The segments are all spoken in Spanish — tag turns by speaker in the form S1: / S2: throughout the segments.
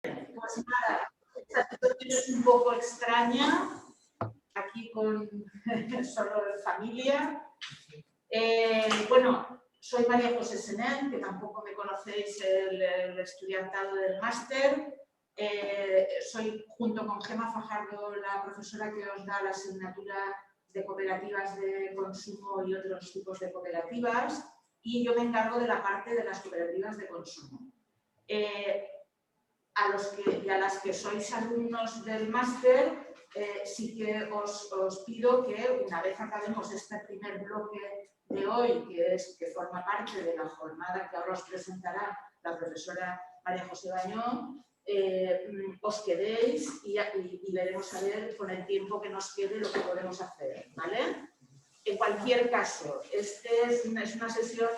S1: Pues nada, esta situación es un poco extraña, aquí con solo familia. Bueno, soy María José Senén, que tampoco me conocéis el estudiantado del máster. Soy, junto con Gemma Fajardo, la profesora que os da la asignatura de cooperativas de consumo y otros tipos de cooperativas, y yo me encargo de la parte de las cooperativas de consumo. A los que y a las que sois alumnos del máster, sí que os pido que una vez acabemos este primer bloque de hoy, que forma parte de la jornada que ahora os presentará la profesora María José Bañón, os quedéis y veremos a ver con el tiempo que nos quede lo que podemos hacer, ¿vale? En cualquier caso, esta es una sesión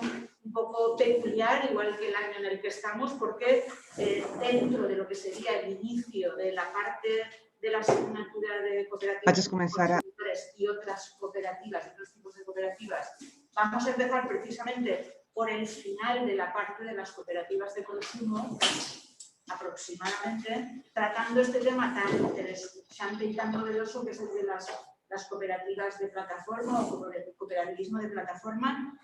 S1: un poco peculiar, igual que el año en el que estamos, porque dentro de lo que sería el inicio de la parte de la asignatura de cooperativas y otras cooperativas, otros tipos de cooperativas, vamos a empezar precisamente por el final de la parte de las cooperativas de consumo, aproximadamente, tratando este tema tan interesante y tan novedoso que es el de las cooperativas de plataforma o cooperativismo de plataforma,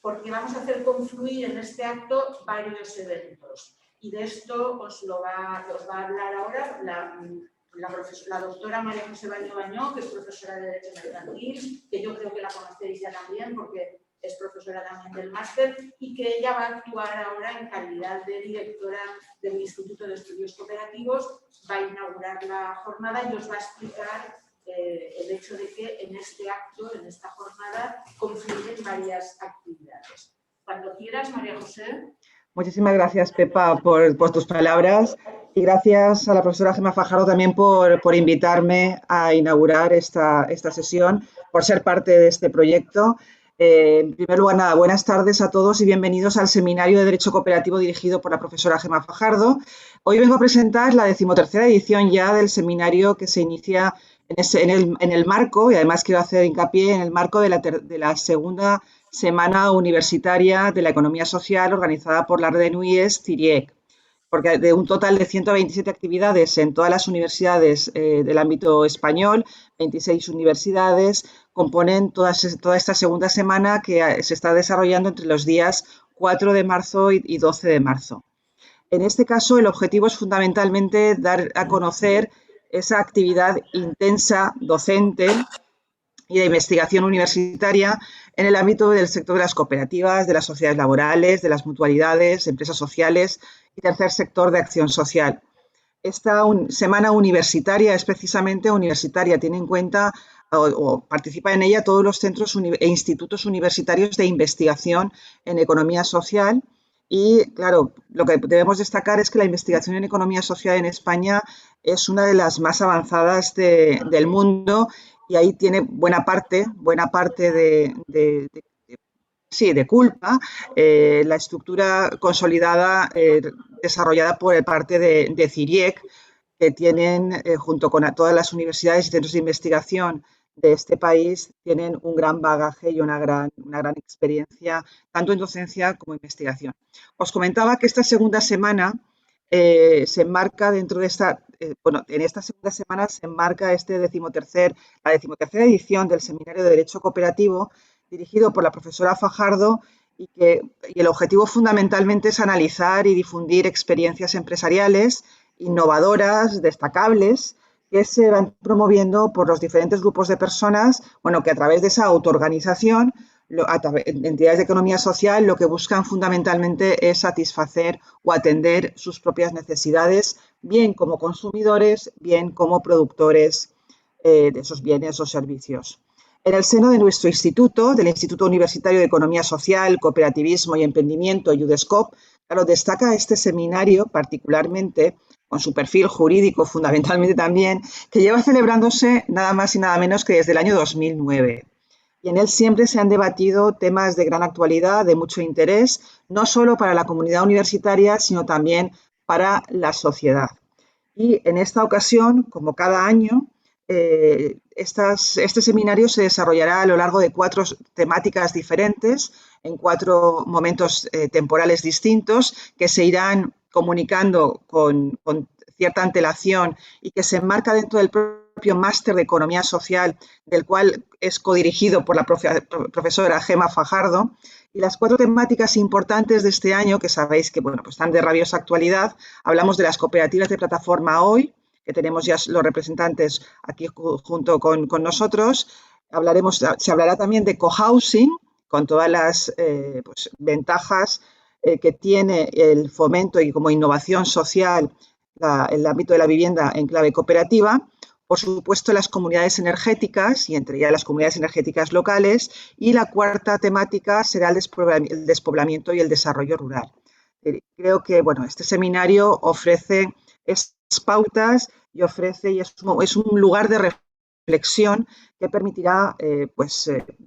S1: porque vamos a hacer confluir en este acto varios eventos. Y de esto os va a hablar ahora la doctora María José Bañó, que es profesora de Derecho Mercantil, que yo creo que la conocéis ya también porque es profesora también del máster, y que ella va a actuar ahora en calidad de directora del Instituto de Estudios Cooperativos, va a inaugurar la jornada y os va a explicar el hecho de que en este acto, en esta jornada, confluyen varias actividades. Cuando quieras, María José.
S2: Muchísimas gracias, Pepa, por tus palabras, y gracias a la profesora Gemma Fajardo también por invitarme a inaugurar esta sesión, por ser parte de este proyecto. En primer lugar, nada, buenas tardes a todos y bienvenidos al Seminario de Derecho Cooperativo dirigido por la profesora Gemma Fajardo. Hoy vengo a presentar la 13ª edición ya del seminario que se inicia en el marco, y además quiero hacer hincapié en el marco de la segunda Semana Universitaria de la Economía Social organizada por la red de NUIES CIRIEC, porque de un total de 127 actividades en todas las universidades del ámbito español, 26 universidades componen toda esta segunda semana que se está desarrollando entre los días 4 de marzo y 12 de marzo. En este caso, el objetivo es fundamentalmente dar a conocer esa actividad intensa, docente y de investigación universitaria en el ámbito del sector de las cooperativas, de las sociedades laborales, de las mutualidades, empresas sociales y tercer sector de acción social. Esta semana universitaria es precisamente universitaria, tiene en cuenta o participa en ella todos los centros e institutos universitarios de investigación en economía social. Y, claro, lo que debemos destacar es que la investigación en economía social en España es una de las más avanzadas del mundo, y ahí tiene buena parte de culpa la estructura consolidada desarrollada por parte de CIRIEC, que tienen, junto con todas las universidades y centros de investigación de este país, tienen un gran bagaje y una gran experiencia, tanto en docencia como en investigación. Os comentaba que esta segunda semana se enmarca dentro de en esta segunda semana se enmarca la 13ª edición del Seminario de Derecho Cooperativo, dirigido por la profesora Fajardo, y el objetivo fundamentalmente es analizar y difundir experiencias empresariales innovadoras, destacables, que se van promoviendo por los diferentes grupos de personas, que a través de esa autoorganización, entidades de economía social, lo que buscan fundamentalmente es satisfacer o atender sus propias necesidades, bien como consumidores, bien como productores de esos bienes o servicios. En el seno de nuestro instituto, del Instituto Universitario de Economía Social, Cooperativismo y Emprendimiento, IUDESCOP, claro, destaca este seminario particularmente con su perfil jurídico fundamentalmente también, que lleva celebrándose nada más y nada menos que desde el año 2009. Y en él siempre se han debatido temas de gran actualidad, de mucho interés, no solo para la comunidad universitaria, sino también para la sociedad. Y en esta ocasión, como cada año, este seminario se desarrollará a lo largo de 4 temáticas diferentes, en 4 momentos temporales distintos, que se irán comunicando con cierta antelación y que se enmarca dentro del propio máster de Economía Social, del cual es codirigido por la profesora Gemma Fajardo. Y las 4 temáticas importantes de este año, que sabéis que bueno, pues están de rabiosa actualidad, hablamos de las cooperativas de plataforma hoy, que tenemos ya los representantes aquí junto con nosotros. Se hablará también de cohousing, con todas las pues, ventajas que tiene el fomento y como innovación social el ámbito de la vivienda en clave cooperativa. Por supuesto, las comunidades energéticas y entre ellas las comunidades energéticas locales. Y la 4ª temática será el despoblamiento y el desarrollo rural. Creo que bueno, este seminario ofrece esas pautas y es un lugar de reflexión que permitirá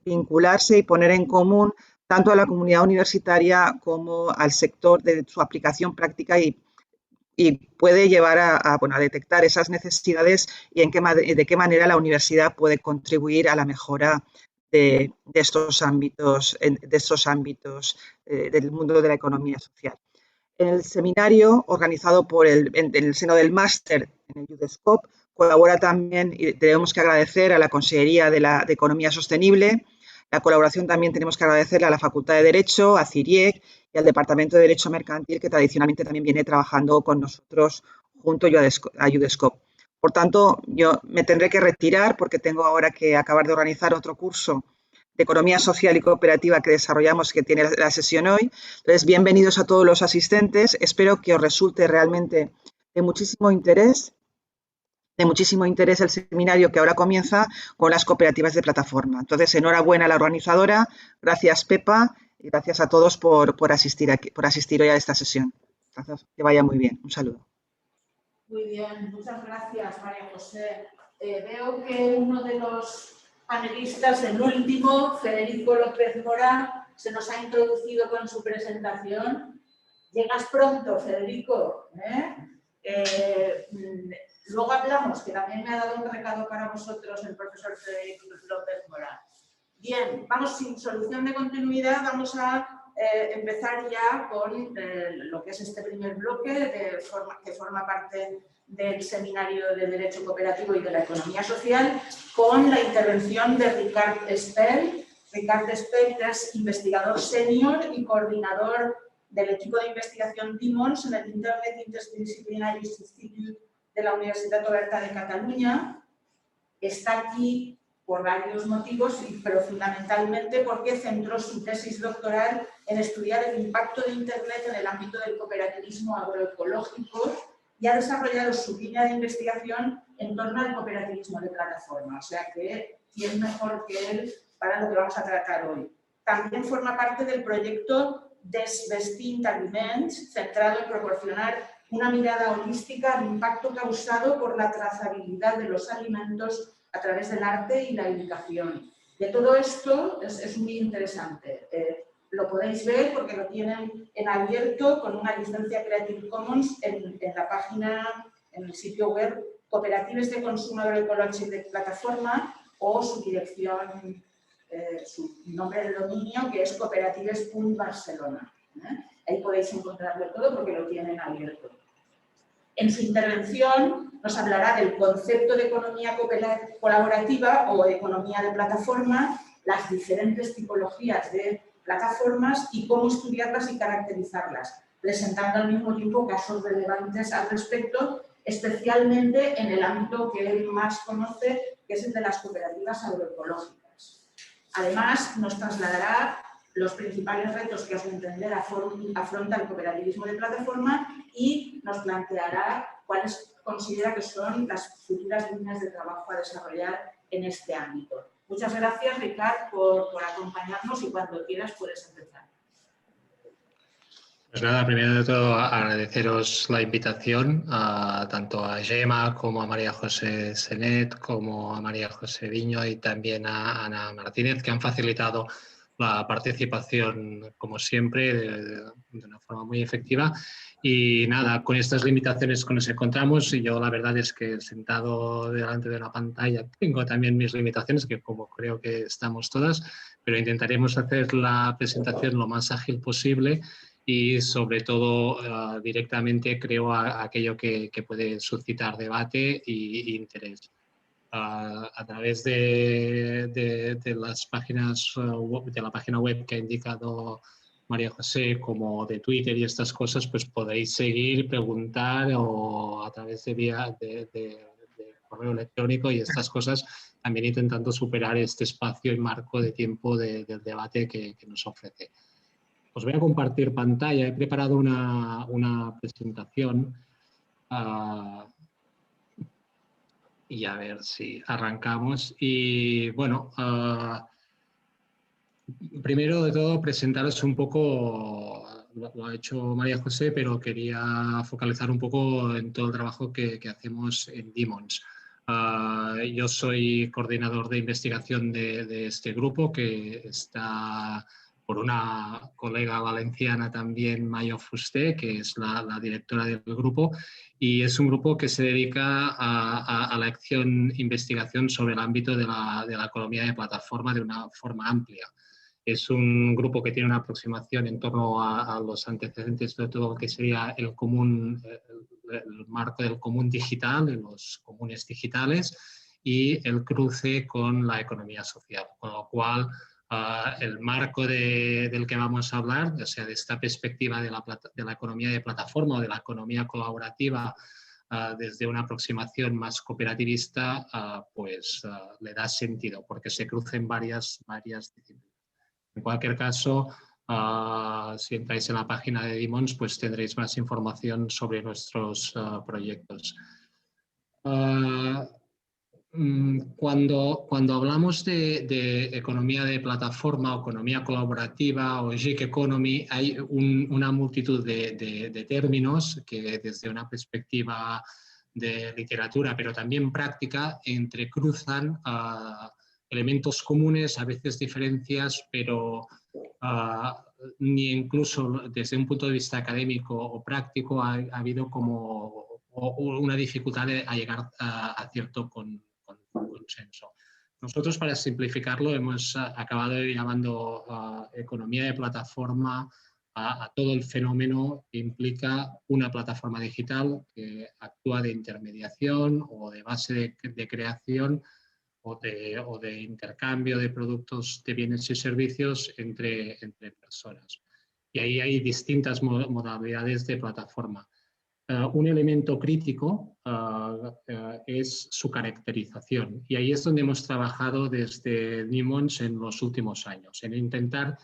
S2: vincularse y poner en común tanto a la comunidad universitaria como al sector de su aplicación práctica y puede llevar a detectar esas necesidades y de qué manera la universidad puede contribuir a la mejora de estos ámbitos del mundo de la economía social. En el seminario organizado en el seno del máster en el UDESCOP colabora también, y tenemos que agradecer a la Consejería de Economía Sostenible. La colaboración también tenemos que agradecerle a la Facultad de Derecho, a CIRIEC y al Departamento de Derecho Mercantil, que tradicionalmente también viene trabajando con nosotros junto a UDESCOP. Por tanto, yo me tendré que retirar porque tengo ahora que acabar de organizar otro curso de Economía Social y Cooperativa que desarrollamos, que tiene la sesión hoy. Entonces, bienvenidos a todos los asistentes. Espero que os resulte realmente de muchísimo interés el seminario que ahora comienza con las cooperativas de plataforma. Entonces, enhorabuena a la organizadora, gracias Pepa y gracias a todos por asistir hoy a esta sesión. Gracias, que vaya muy bien. Un saludo.
S1: Muy bien, muchas gracias María José. Veo que uno de los panelistas, el último, Federico López Mora, se nos ha introducido con su presentación. Llegas pronto, Federico. Luego hablamos, que también me ha dado un recado para vosotros el profesor Federico López Mora. Bien, vamos sin solución de continuidad, vamos a empezar ya con lo que es este primer bloque que forma parte del Seminario de Derecho Cooperativo y de la Economía Social, con la intervención de Ricard Espel. Ricard Espel es investigador senior y coordinador del equipo de investigación DIMONS en el Internet Interdisciplinary Institute de la Universitat Oberta de Cataluña. Está aquí por varios motivos, pero fundamentalmente porque centró su tesis doctoral en estudiar el impacto de Internet en el ámbito del cooperativismo agroecológico y ha desarrollado su línea de investigación en torno al cooperativismo de plataforma. O sea que quién mejor que él para lo que vamos a tratar hoy. También forma parte del proyecto Desvestint Aliments, centrado en proporcionar una mirada holística al impacto causado por la trazabilidad de los alimentos a través del arte y la educación. De todo esto es muy interesante. Lo podéis ver porque lo tienen en abierto con una licencia Creative Commons en la página, en el sitio web Cooperatives de Consumo Agroecológico de Plataforma o su dirección, su nombre del dominio, que es cooperatives.barcelona. Ahí podéis encontrarlo todo porque lo tienen abierto. En su intervención nos hablará del concepto de economía colaborativa o economía de plataforma, las diferentes tipologías de plataformas y cómo estudiarlas y caracterizarlas, presentando al mismo tiempo casos relevantes al respecto, especialmente en el ámbito que él más conoce, que es el de las cooperativas agroecológicas. Además, nos trasladará los principales retos que a su entender afronta el cooperativismo de plataforma y nos planteará cuáles considera que son las futuras líneas de trabajo a desarrollar en este ámbito. Muchas gracias, Ricard, por acompañarnos y cuando quieras puedes empezar.
S3: Pues nada, primero de todo agradeceros la invitación tanto a Gemma como a María José Senet, como a María José Viño y también a Ana Martínez, que han facilitado la participación, como siempre, de una forma muy efectiva. Y nada, con estas limitaciones que nos encontramos, y yo la verdad es que sentado delante de una pantalla tengo también mis limitaciones, que como creo que estamos todas, pero intentaremos hacer la presentación lo más ágil posible y sobre todo directamente creo aquello que puede suscitar debate e interés. A través de las páginas de la página web que ha indicado María José, como de Twitter y estas cosas, pues podéis seguir, preguntar, o a través de correo electrónico y estas cosas, también intentando superar este espacio y marco de tiempo del debate que nos ofrece. Os voy a compartir pantalla. He preparado una presentación y a ver si arrancamos. Y bueno, primero de todo presentaros un poco, lo ha hecho María José, pero quería focalizar un poco en todo el trabajo que hacemos en Demons. Yo soy coordinador de investigación de este grupo, que está por una colega valenciana también, Mayo Fusté, que es la directora del grupo, y es un grupo que se dedica a la acción investigación sobre el ámbito de la economía de plataforma de una forma amplia. Es un grupo que tiene una aproximación en torno a los antecedentes de todo lo que sería el marco del común digital, de los comunes digitales, y el cruce con la economía social. Con lo cual, el marco del que vamos a hablar, o sea, de esta perspectiva de la economía de plataforma o de la economía colaborativa, desde una aproximación más cooperativista, pues le da sentido, porque se crucen varias disciplinas. En cualquier caso, si entráis en la página de Demons, pues tendréis más información sobre nuestros proyectos. Cuando hablamos de economía de plataforma o economía colaborativa o gig economy, hay una multitud de términos que desde una perspectiva de literatura, pero también práctica, entrecruzan elementos comunes, a veces diferencias, pero ni incluso desde un punto de vista académico o práctico ha habido como una dificultad a llegar a cierto consenso. Nosotros, para simplificarlo, hemos acabado llamando economía de plataforma a todo el fenómeno que implica una plataforma digital que actúa de intermediación o de base de creación o de intercambio de productos, de bienes y servicios entre personas. Y ahí hay distintas modalidades de plataforma. Un elemento crítico es su caracterización, y ahí es donde hemos trabajado desde Demons en los últimos años, en intentar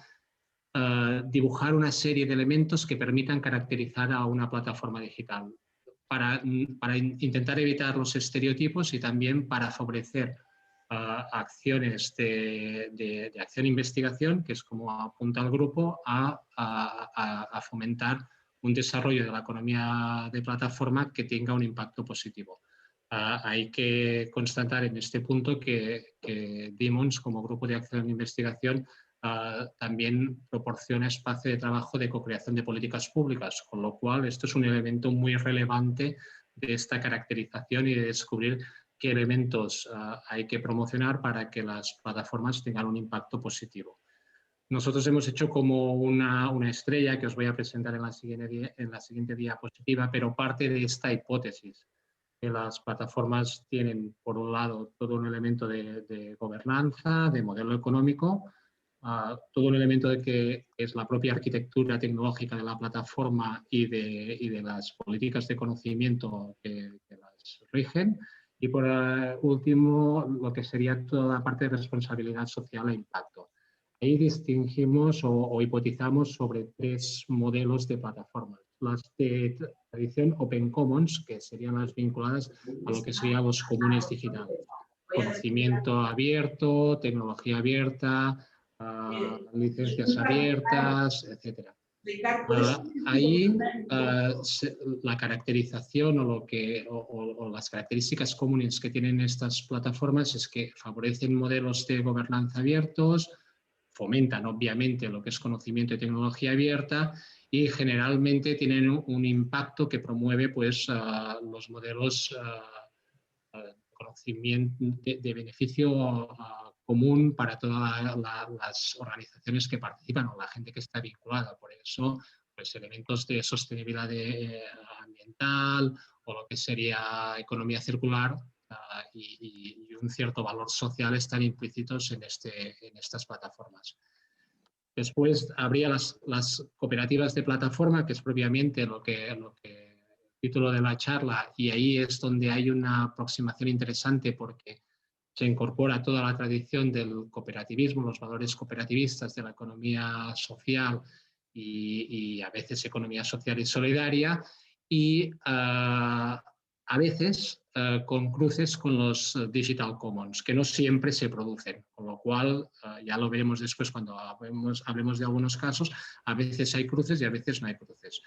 S3: dibujar una serie de elementos que permitan caracterizar a una plataforma digital, para intentar evitar los estereotipos y también para favorecer acciones de acción e investigación, que es como apunta el grupo, a fomentar un desarrollo de la economía de plataforma que tenga un impacto positivo. Hay que constatar en este punto que Demons, como grupo de acción e investigación, también proporciona espacio de trabajo de co-creación de políticas públicas, con lo cual esto es un elemento muy relevante de esta caracterización y de descubrir qué elementos hay que promocionar para que las plataformas tengan un impacto positivo. Nosotros hemos hecho como una estrella que os voy a presentar en la siguiente diapositiva, pero parte de esta hipótesis, que las plataformas tienen, por un lado, todo un elemento de gobernanza, de modelo económico, todo un elemento de que es la propia arquitectura tecnológica de la plataforma y de las políticas de conocimiento que las rigen, y por último, lo que sería toda la parte de responsabilidad social e impacto. Ahí distinguimos o hipotizamos sobre tres modelos de plataformas. Las de tradición Open Commons, que serían las vinculadas a lo que serían los comunes digitales. Conocimiento abierto, tecnología abierta, licencias abiertas, etc. Ahí la caracterización o las características comunes que tienen estas plataformas es que favorecen modelos de gobernanza abiertos, fomentan obviamente lo que es conocimiento y tecnología abierta, y generalmente tienen un impacto que promueve pues, los modelos conocimiento de beneficio común para todas las organizaciones que participan o la gente que está vinculada. Por eso, pues, elementos de sostenibilidad ambiental o lo que sería economía circular y un cierto valor social están implícitos en estas plataformas. Después habría las cooperativas de plataforma, que es propiamente lo que el título de la charla, y ahí es donde hay una aproximación interesante porque se incorpora toda la tradición del cooperativismo, los valores cooperativistas de la economía social y a veces economía social y solidaria, y a veces con cruces con los Digital Commons, que no siempre se producen, con lo cual ya lo veremos después cuando hablemos de algunos casos, a veces hay cruces y a veces no hay cruces.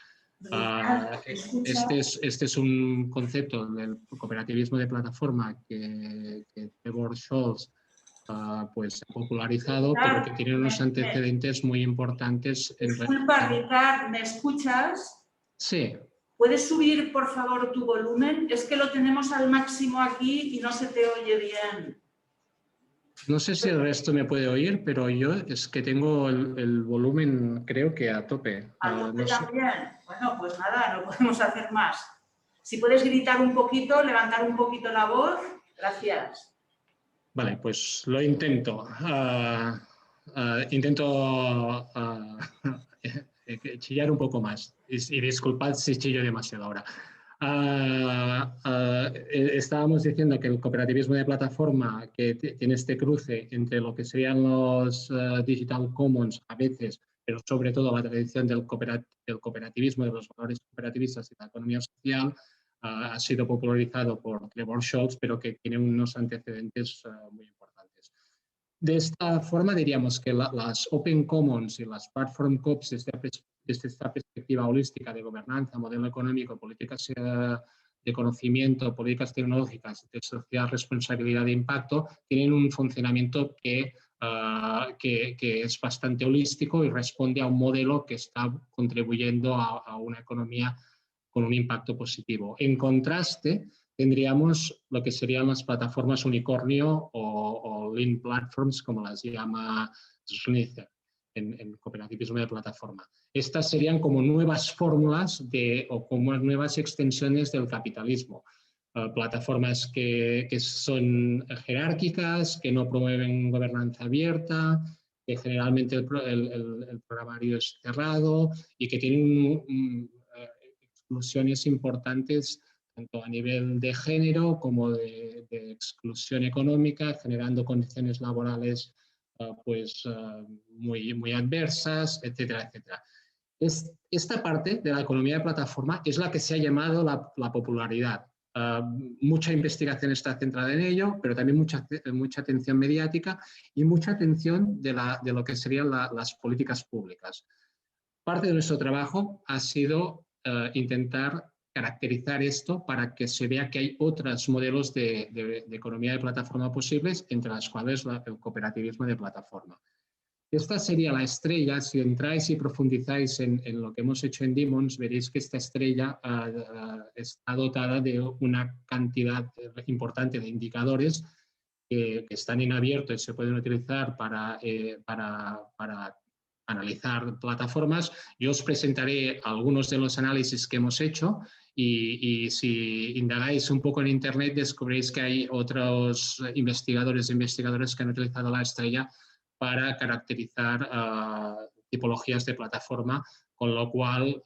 S3: Este es un concepto del cooperativismo de plataforma que Trevor Scholz pues, ha popularizado, pero que tiene unos antecedentes muy importantes.
S1: Disculpa, Ricard, ¿me escuchas?
S3: Sí.
S1: ¿Puedes subir, por favor, tu volumen? Es que lo tenemos al máximo aquí y no se te oye bien.
S3: No sé si el resto me puede oír, pero yo es que tengo el volumen, creo que a tope.
S1: ¿A tope
S3: no
S1: también? Bueno, pues nada, no podemos hacer más. Si puedes gritar un poquito, levantar un poquito la voz, gracias.
S3: Vale, pues lo intento. Intento chillar un poco más y disculpad si chillo demasiado ahora. Estábamos diciendo que el cooperativismo de plataforma que tiene este cruce entre lo que serían los Digital Commons a veces, pero sobre todo la tradición del cooperativismo, de los valores cooperativistas y la economía social, ha sido popularizado por Trevor Scholz, pero que tiene unos antecedentes muy importantes. De esta forma diríamos que las Open Commons y las Platform Coops desde esta perspectiva holística de gobernanza, modelo económico, políticas de conocimiento, políticas tecnológicas, de social responsabilidad de impacto, tienen un funcionamiento que es bastante holístico y responde a un modelo que está contribuyendo a una economía con un impacto positivo. En contraste, tendríamos lo que serían las plataformas unicornio o lean platforms, como las llama Schnitzler en cooperativismo de plataforma. Estas serían como nuevas fórmulas o como nuevas extensiones del capitalismo. Plataformas que son jerárquicas, que no promueven gobernanza abierta, que generalmente el programario es cerrado y que tienen exclusiones importantes tanto a nivel de género como de exclusión económica, generando condiciones laborales muy adversas, etcétera, etcétera. Esta parte de la economía de plataforma es la que se ha llamado la popularidad. Mucha investigación está centrada en ello, pero también mucha atención mediática y mucha atención de lo que serían las políticas públicas. Parte de nuestro trabajo ha sido intentar caracterizar esto para que se vea que hay otros modelos de economía de plataforma posibles, entre las cuales el cooperativismo de plataforma. Esta sería la estrella. Si entráis y profundizáis en lo que hemos hecho en Demons, veréis que esta estrella está dotada de una cantidad importante de indicadores que están en abierto y se pueden utilizar para analizar plataformas. Yo os presentaré algunos de los análisis que hemos hecho y si indagáis un poco en Internet descubriréis que hay otros investigadores e investigadoras que han utilizado la estrella para caracterizar tipologías de plataforma, con lo cual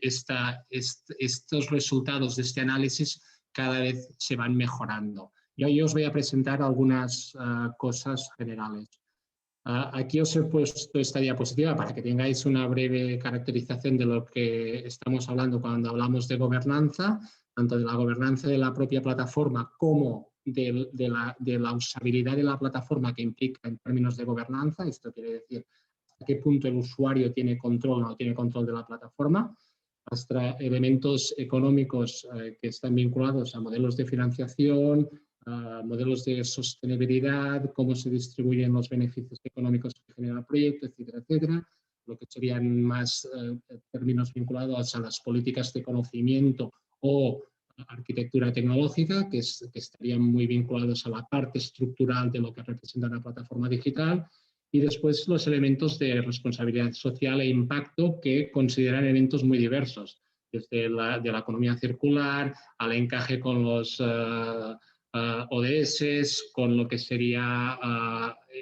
S3: estos resultados de este análisis cada vez se van mejorando. Yo os voy a presentar algunas cosas generales. Aquí os he puesto esta diapositiva para que tengáis una breve caracterización de lo que estamos hablando cuando hablamos de gobernanza, tanto de la gobernanza de la propia plataforma como de la usabilidad de la plataforma que implica en términos de gobernanza. Esto quiere decir hasta qué punto el usuario tiene control o no tiene control de la plataforma, hasta elementos económicos que están vinculados a modelos de financiación, modelos de sostenibilidad, cómo se distribuyen los beneficios económicos que genera el proyecto, etcétera, etcétera. Lo que serían más términos vinculados a las políticas de conocimiento o arquitectura tecnológica, que estarían muy vinculados a la parte estructural de lo que representa una plataforma digital. y después los elementos de responsabilidad social e impacto que consideran elementos muy diversos, desde de la economía circular al encaje con los ODS, con lo que sería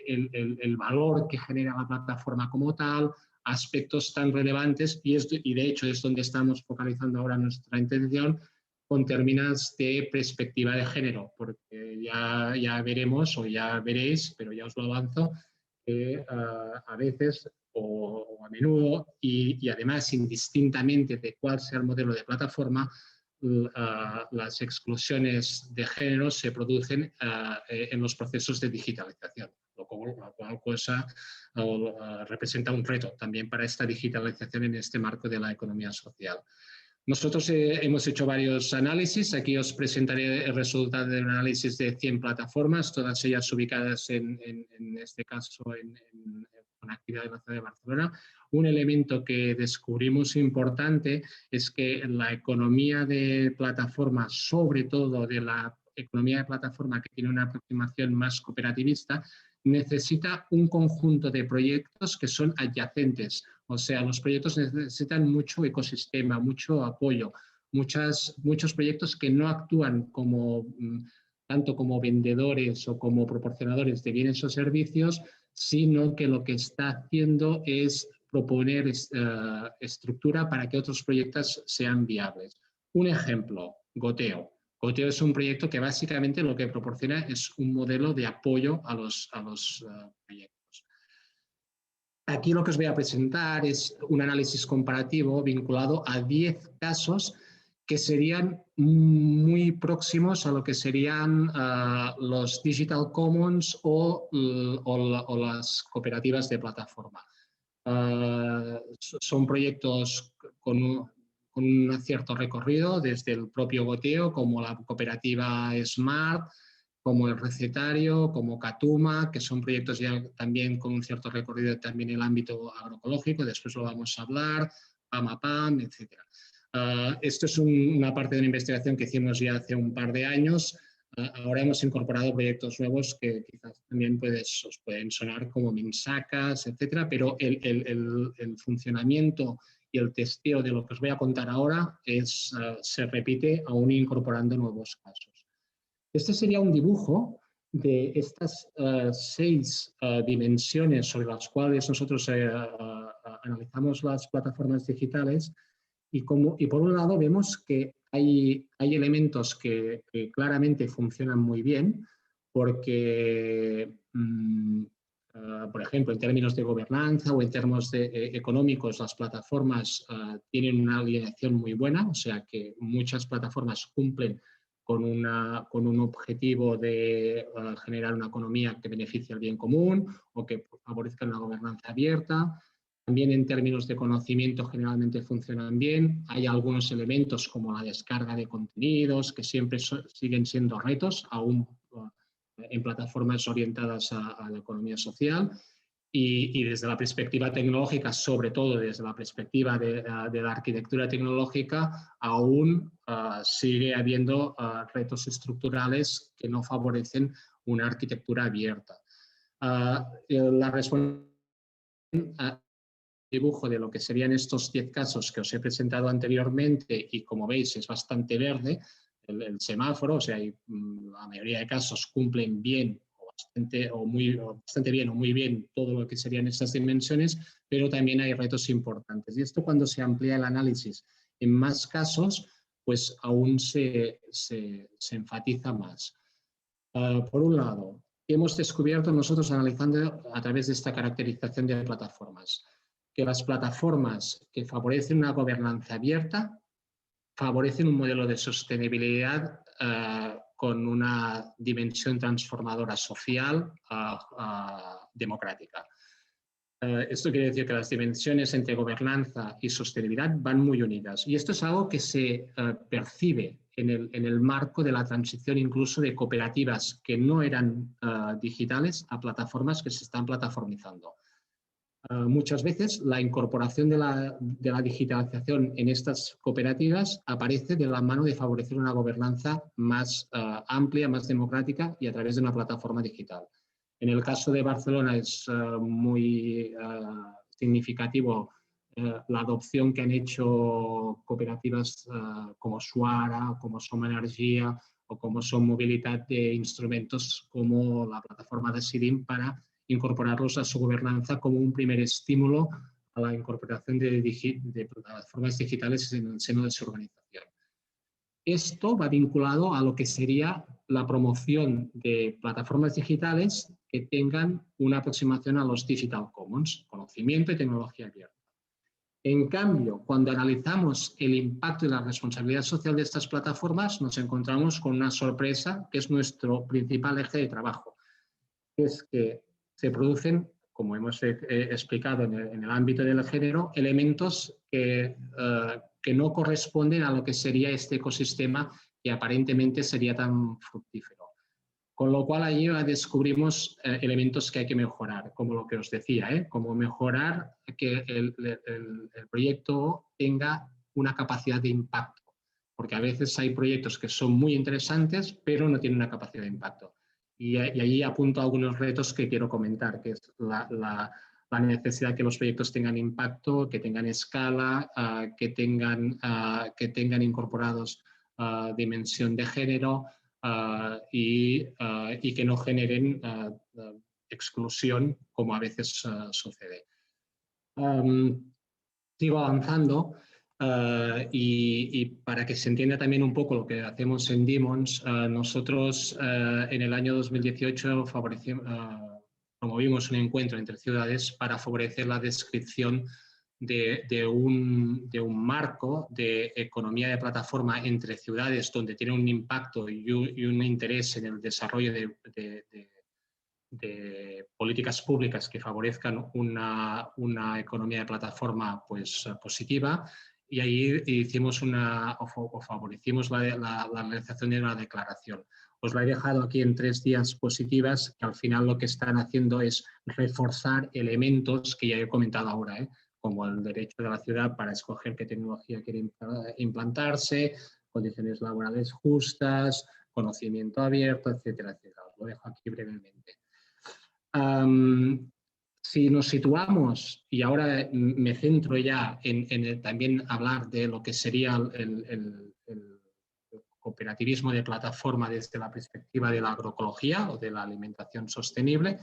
S3: el valor que genera la plataforma como tal, aspectos tan relevantes, y de hecho es donde estamos focalizando ahora nuestra intención, con términos de perspectiva de género, porque ya veremos o ya veréis, pero ya os lo avanzo, que a veces o a menudo y además indistintamente de cuál sea el modelo de plataforma, las exclusiones de género se producen en los procesos de digitalización, la cual cosa representa un reto también para esta digitalización en este marco de la economía social. Nosotros hemos hecho varios análisis. Aquí os presentaré el resultado de un análisis de 100 plataformas, todas ellas ubicadas en este caso con actividad en la ciudad de Barcelona. Un elemento que descubrimos importante es que la economía de plataforma, sobre todo de la economía de plataforma que tiene una aproximación más cooperativista, necesita un conjunto de proyectos que son adyacentes. O sea, los proyectos necesitan mucho ecosistema, mucho apoyo, muchos proyectos que no actúan como, tanto como vendedores o como proporcionadores de bienes o servicios, sino que lo que está haciendo es proponer estructura para que otros proyectos sean viables. Un ejemplo, Goteo. Goteo es un proyecto que básicamente lo que proporciona es un modelo de apoyo a los proyectos. Aquí lo que os voy a presentar es un análisis comparativo vinculado a 10 casos que serían muy próximos a lo que serían los Digital Commons o las cooperativas de plataforma. Son proyectos con un cierto recorrido, desde el propio Goteo, como la cooperativa Smart, como el Recetario, como Catuma, que son proyectos ya también con un cierto recorrido también en el ámbito agroecológico, después lo vamos a hablar, PAMAPAM, etc. Esto es una parte de una investigación que hicimos ya hace un par de años. Ahora hemos incorporado proyectos nuevos que quizás también os pueden sonar como Minsacas, etc. Pero el funcionamiento y el testeo de lo que os voy a contar ahora se repite aún incorporando nuevos casos. Este sería un dibujo de estas 6 dimensiones sobre las cuales nosotros analizamos las plataformas digitales y por un lado vemos que hay elementos que claramente funcionan muy bien porque, por ejemplo, en términos de gobernanza o en términos económicos, las plataformas tienen una alineación muy buena, o sea que muchas plataformas cumplen con un objetivo de generar una economía que beneficie al bien común o que favorezca una gobernanza abierta. También en términos de conocimiento generalmente funcionan bien. Hay algunos elementos como la descarga de contenidos que siempre siguen siendo retos, aún en plataformas orientadas a la economía social. Y desde la perspectiva tecnológica, sobre todo desde la perspectiva de la arquitectura tecnológica, aún sigue habiendo retos estructurales que no favorecen una arquitectura abierta. La respuesta al dibujo de lo que serían estos 10 casos que os he presentado anteriormente, y como veis es bastante verde el semáforo, o sea, la mayoría de casos cumplen bien bastante bien o muy bien todo lo que serían estas dimensiones, pero también hay retos importantes. Y esto, cuando se amplía el análisis en más casos, pues aún se enfatiza más. Por un lado, hemos descubierto nosotros, analizando a través de esta caracterización de plataformas, que las plataformas que favorecen una gobernanza abierta favorecen un modelo de sostenibilidad con una dimensión transformadora social democrática. Esto quiere decir que las dimensiones entre gobernanza y sostenibilidad van muy unidas. Y esto es algo que se percibe en el marco de la transición incluso de cooperativas que no eran digitales a plataformas que se están plataformizando. Muchas veces la incorporación de la digitalización en estas cooperativas aparece de la mano de favorecer una gobernanza más amplia, más democrática y a través de una plataforma digital. En el caso de Barcelona es muy significativo la adopción que han hecho cooperativas como Suara, como Som Energia o como Som Mobilitat de instrumentos como la plataforma de Decidim para incorporarlos a su gobernanza como un primer estímulo a la incorporación de plataformas digitales en el seno de su organización. Esto va vinculado a lo que sería la promoción de plataformas digitales que tengan una aproximación a los Digital Commons, conocimiento y tecnología abierta. En cambio, cuando analizamos el impacto y la responsabilidad social de estas plataformas, nos encontramos con una sorpresa que es nuestro principal eje de trabajo, que es que se producen, como hemos explicado en el ámbito del género, elementos que no corresponden a lo que sería este ecosistema que aparentemente sería tan fructífero. Con lo cual allí descubrimos elementos que hay que mejorar, como lo que os decía, como mejorar que el proyecto tenga una capacidad de impacto, porque a veces hay proyectos que son muy interesantes, pero no tienen una capacidad de impacto. Y allí apunto algunos retos que quiero comentar, que es la necesidad de que los proyectos tengan impacto, que tengan escala, que tengan incorporados dimensión de género y que no generen exclusión, como a veces sucede. Sigo avanzando. Y para que se entienda también un poco lo que hacemos en Demons, nosotros en el año 2018 promovimos un encuentro entre ciudades para favorecer la descripción de un marco de economía de plataforma entre ciudades donde tiene un impacto y un interés en el desarrollo de políticas públicas que favorezcan una economía de plataforma pues, positiva. Y ahí hicimos favorecimos la realización de una declaración. Os la he dejado aquí en 3 diapositivas que al final lo que están haciendo es reforzar elementos que ya he comentado ahora, como el derecho de la ciudad para escoger qué tecnología quiere implantarse, condiciones laborales justas, conocimiento abierto, etcétera, etcétera. Os lo dejo aquí brevemente. Si nos situamos, y ahora me centro ya en también hablar de lo que sería el cooperativismo de plataforma desde la perspectiva de la agroecología o de la alimentación sostenible,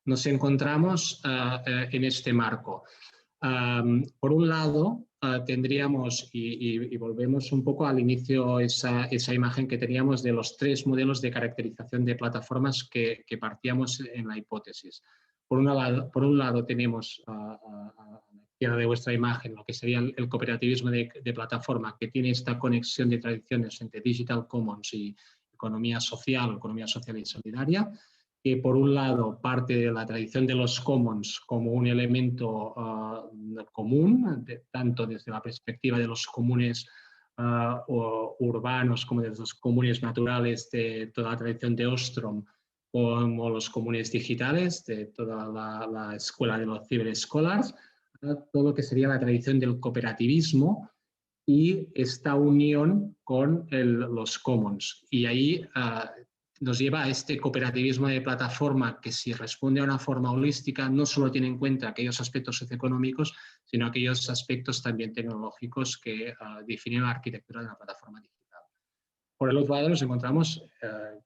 S3: nos encontramos en este marco. Por un lado, tendríamos, y volvemos un poco al inicio, esa imagen que teníamos de los 3 modelos de caracterización de plataformas que partíamos en la hipótesis. Por un lado tenemos a la izquierda de vuestra imagen lo que sería el cooperativismo de plataforma, que tiene esta conexión de tradiciones entre Digital Commons y economía social y solidaria, que por un lado parte de la tradición de los commons como un elemento común, tanto desde la perspectiva de los comunes urbanos como de los comunes naturales de toda la tradición de Ostrom, como los comunes digitales de toda la escuela de los ciberescolars, todo lo que sería la tradición del cooperativismo y esta unión con los commons. Y ahí nos lleva a este cooperativismo de plataforma que, si responde a una forma holística, no solo tiene en cuenta aquellos aspectos socioeconómicos, sino aquellos aspectos también tecnológicos que definen la arquitectura de la plataforma digital. Por el otro lado, nos encontramos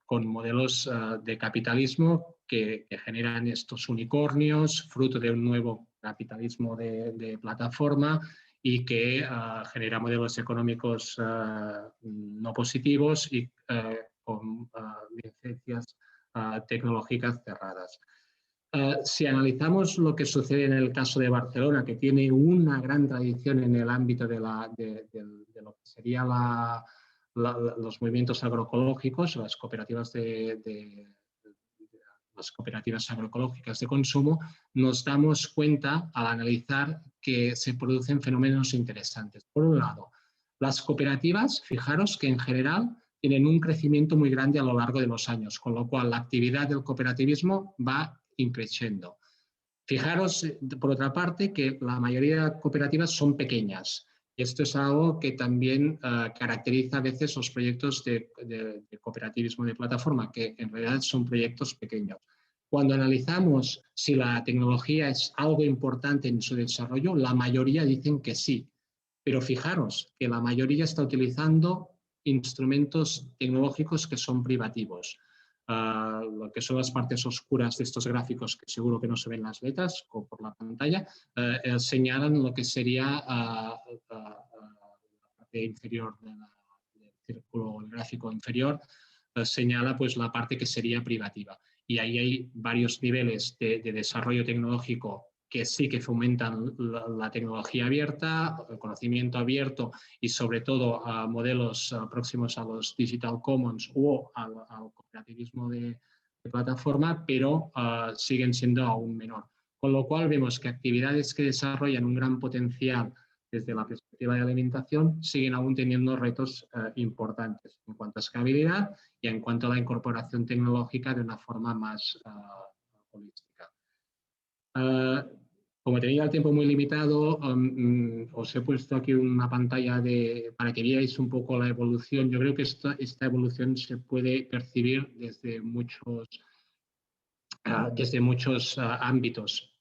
S3: con modelos de capitalismo que generan estos unicornios, fruto de un nuevo capitalismo de plataforma y que genera modelos económicos no positivos y con licencias tecnológicas cerradas. Si analizamos lo que sucede en el caso de Barcelona, que tiene una gran tradición en el ámbito de lo que sería los movimientos agroecológicos, las cooperativas las cooperativas agroecológicas de consumo, nos damos cuenta al analizar que se producen fenómenos interesantes. Por un lado, las cooperativas, fijaros que en general tienen un crecimiento muy grande a lo largo de los años, con lo cual la actividad del cooperativismo va increciendo. Fijaros, por otra parte, que la mayoría de cooperativas son pequeñas. Esto es algo que también caracteriza a veces los proyectos de cooperativismo de plataforma, que en realidad son proyectos pequeños. Cuando analizamos si la tecnología es algo importante en su desarrollo, la mayoría dicen que sí. Pero fijaros que la mayoría está utilizando instrumentos tecnológicos que son privativos. Lo que son las partes oscuras de estos gráficos, que seguro que no se ven las letras o por la pantalla, señalan lo que sería la parte inferior del círculo gráfico inferior, señala pues la parte que sería privativa. Y ahí hay varios niveles de desarrollo tecnológico que sí que fomentan la tecnología abierta, el conocimiento abierto y sobre todo a modelos próximos a los Digital Commons o al cooperativismo de plataforma, pero siguen siendo aún menor. Con lo cual vemos que actividades que desarrollan un gran potencial desde la perspectiva de alimentación siguen aún teniendo retos importantes en cuanto a escalabilidad y en cuanto a la incorporación tecnológica de una forma más holística. Como tenía el tiempo muy limitado, os he puesto aquí una pantalla para que veáis un poco la evolución. Yo creo que esta evolución se puede percibir desde muchos ámbitos,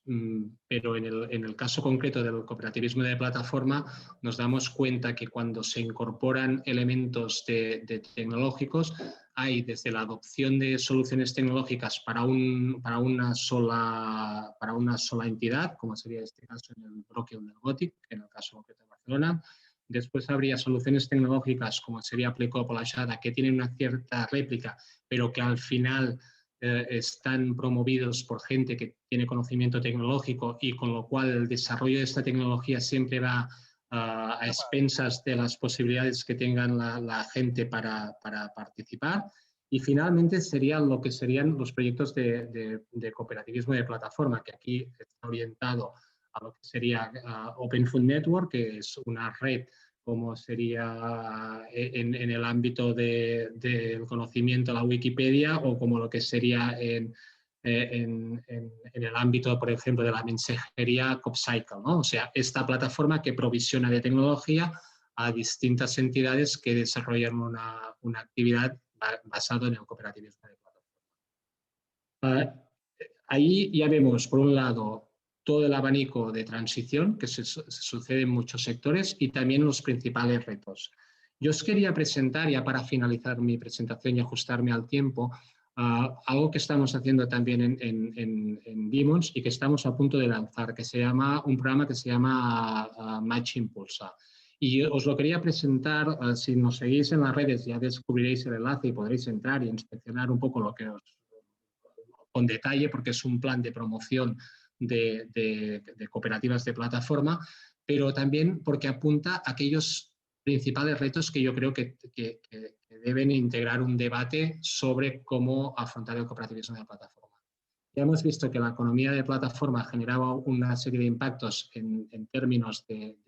S3: pero en el caso concreto del cooperativismo de plataforma nos damos cuenta que cuando se incorporan elementos tecnológicos hay desde la adopción de soluciones tecnológicas para una sola entidad, como sería este caso en el Brockhill del Gothic, en el caso concreto de Barcelona. Después habría soluciones tecnológicas como sería Aplicó o la Shada, que tienen una cierta réplica, pero que al final están promovidos por gente que tiene conocimiento tecnológico y con lo cual el desarrollo de esta tecnología siempre va a expensas de las posibilidades que tengan la gente para participar. Y finalmente serían lo que serían los proyectos de cooperativismo de plataforma, que aquí está orientado a lo que sería Open Food Network, que es una red como sería en el ámbito del conocimiento, la Wikipedia, o como lo que sería en el ámbito, por ejemplo, de la mensajería CopCycle, ¿no? O sea, esta plataforma que provisiona de tecnología a distintas entidades que desarrollan una actividad basada en el cooperativismo de plataforma. Ahí ya vemos, por un lado, todo el abanico de transición que se sucede en muchos sectores y también los principales retos. Yo os quería presentar, ya para finalizar mi presentación y ajustarme al tiempo, algo que estamos haciendo también en Demons y que estamos a punto de lanzar, que se llama un programa que se llama Match Impulsa. Y os lo quería presentar, si nos seguís en las redes ya descubriréis el enlace y podréis entrar y inspeccionar un poco lo que con detalle, porque es un plan de promoción de cooperativas de plataforma, pero también porque apunta a aquellos principales retos que yo creo que deben integrar un debate sobre cómo afrontar el cooperativismo de plataforma. Ya hemos visto que la economía de plataforma generaba una serie de impactos en términos de